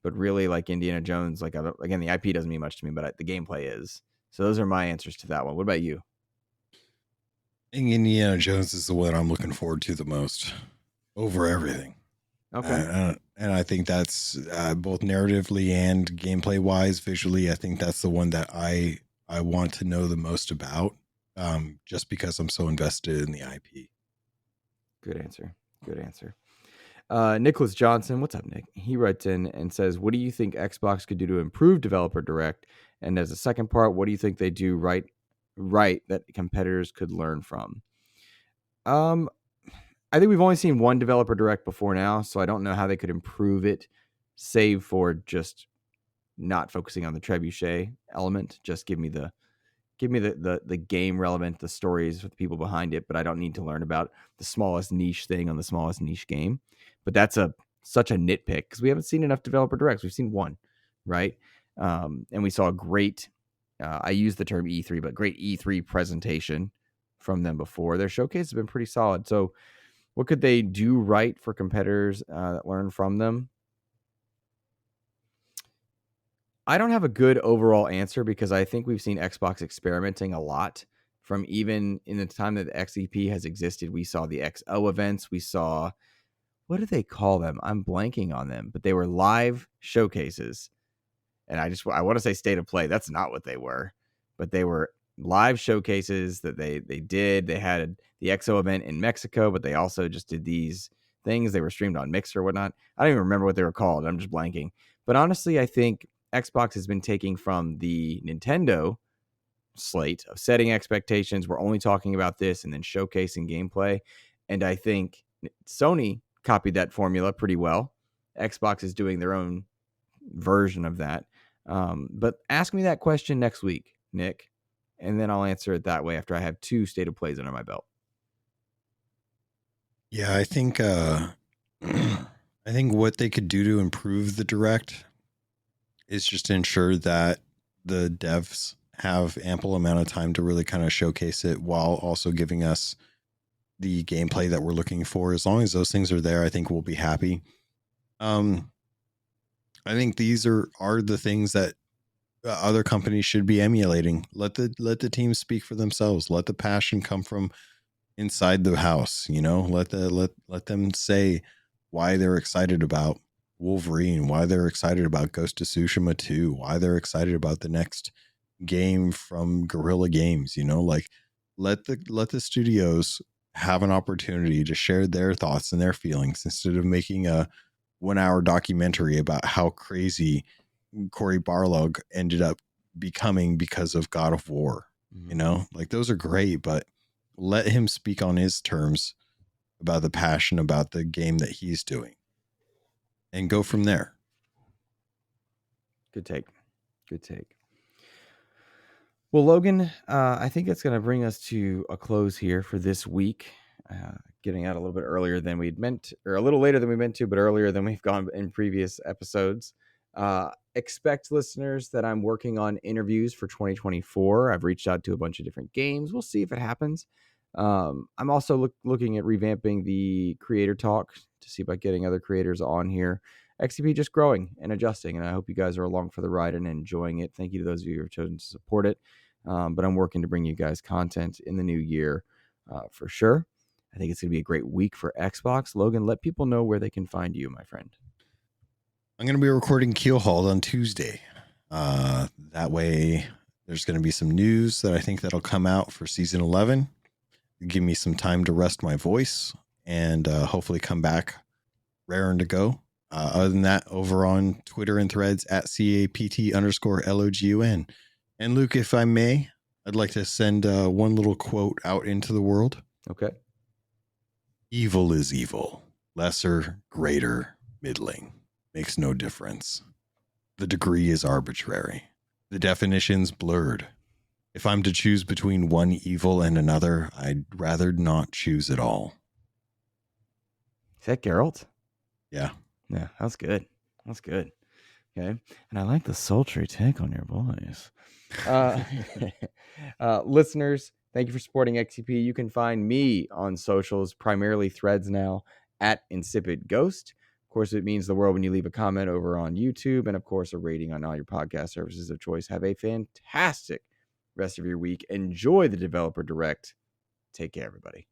But really, like Indiana Jones, like again, the IP doesn't mean much to me, but the gameplay is. So those are my answers to that one. What about you? I think Indiana Jones is the one I'm looking forward to the most over everything. Okay. And I think that's both narratively and gameplay wise, visually. I think that's the one that I want to know the most about, just because I'm so invested in the IP. Good answer. Good answer. Nicholas Johnson, what's up, Nick? He writes in and says, "What do you think Xbox could do to improve Developer Direct And as a second part, what do you think they do right that competitors could learn from? I think we've only seen one developer direct before now, so I don't know how they could improve it, save for just not focusing on the trebuchet element. Just give me the game relevant, the stories with the people behind it, but I don't need to learn about the smallest niche thing on the smallest niche game. But that's such a nitpick because we haven't seen enough developer directs. We've seen one, right? And we saw a great, I use the term E3, but great E3 presentation from them before. Their showcase has been pretty solid. So what could they do right for competitors that learn from them? I don't have a good overall answer because I think we've seen Xbox experimenting a lot from even in the time that the XEP has existed. We saw the XO events. We saw, what do they call them? I'm blanking on them, but they were live showcases. And I want to say state of play. That's not what they were, but they were live showcases that they did. They had the XO event in Mexico, but they also just did these things. They were streamed on Mixer or whatnot. I don't even remember what they were called. I'm just blanking. But honestly, I think Xbox has been taking from the Nintendo slate of setting expectations. We're only talking about this and then showcasing gameplay. And I think Sony copied that formula pretty well. Xbox is doing their own version of that. But ask me that question next week, Nick, and then I'll answer it that way after I have 2 state of plays under my belt. Yeah, I think I think what they could do to improve the direct is just ensure that the devs have ample amount of time to really kind of showcase it while also giving us the gameplay that we're looking for. As long as those things are there, I think we'll be happy. I think these are the things that other companies should be emulating. Let the teams speak for themselves. Let the passion come from inside the house. Let them say why they're excited about Wolverine, why they're excited about Ghost of Tsushima 2, why they're excited about the next game from Guerrilla Games. Let the studios have an opportunity to share their thoughts and their feelings instead of making a 1-hour documentary about how crazy Cory Barlog ended up becoming because of God of War. Mm-hmm. Those are great, but let him speak on his terms about the passion about the game that he's doing and go from there. Good take. Well, Logan, I think that's going to bring us to a close here for this week. Getting out a little bit earlier than we'd meant, or a little later than we meant to, but earlier than we've gone in previous episodes. Expect, listeners, that I'm working on interviews for 2024. I've reached out to a bunch of different games. We'll see if it happens. I'm also looking at revamping the creator talk to see about getting other creators on here. XCP just growing and adjusting, and I hope you guys are along for the ride and enjoying it. Thank you to those of you who have chosen to support it. But I'm working to bring you guys content in the new year for sure. I think it's going to be a great week for Xbox. Logan, let people know where they can find you, my friend. I'm going to be recording Keelhauled on Tuesday. That way, there's going to be some news that I think that'll come out for season 11. Give me some time to rest my voice and hopefully come back raring to go. Other than that, over on Twitter and Threads at CAPT_LOGUN. And Luke, if I may, I'd like to send one little quote out into the world. Okay. Evil is evil. Lesser, greater, middling. Makes no difference. The degree is arbitrary. The definition's blurred. If I'm to choose between one evil and another, I'd rather not choose at all. Is that Geralt? Yeah. Yeah, that's good. Okay. And I like the sultry take on your voice. Listeners, thank you for supporting XCP. You can find me on socials, primarily Threads now, at InsipidGhost. Of course, it means the world when you leave a comment over on YouTube, and of course, a rating on all your podcast services of choice. Have a fantastic rest of your week. Enjoy the Developer Direct. Take care, everybody.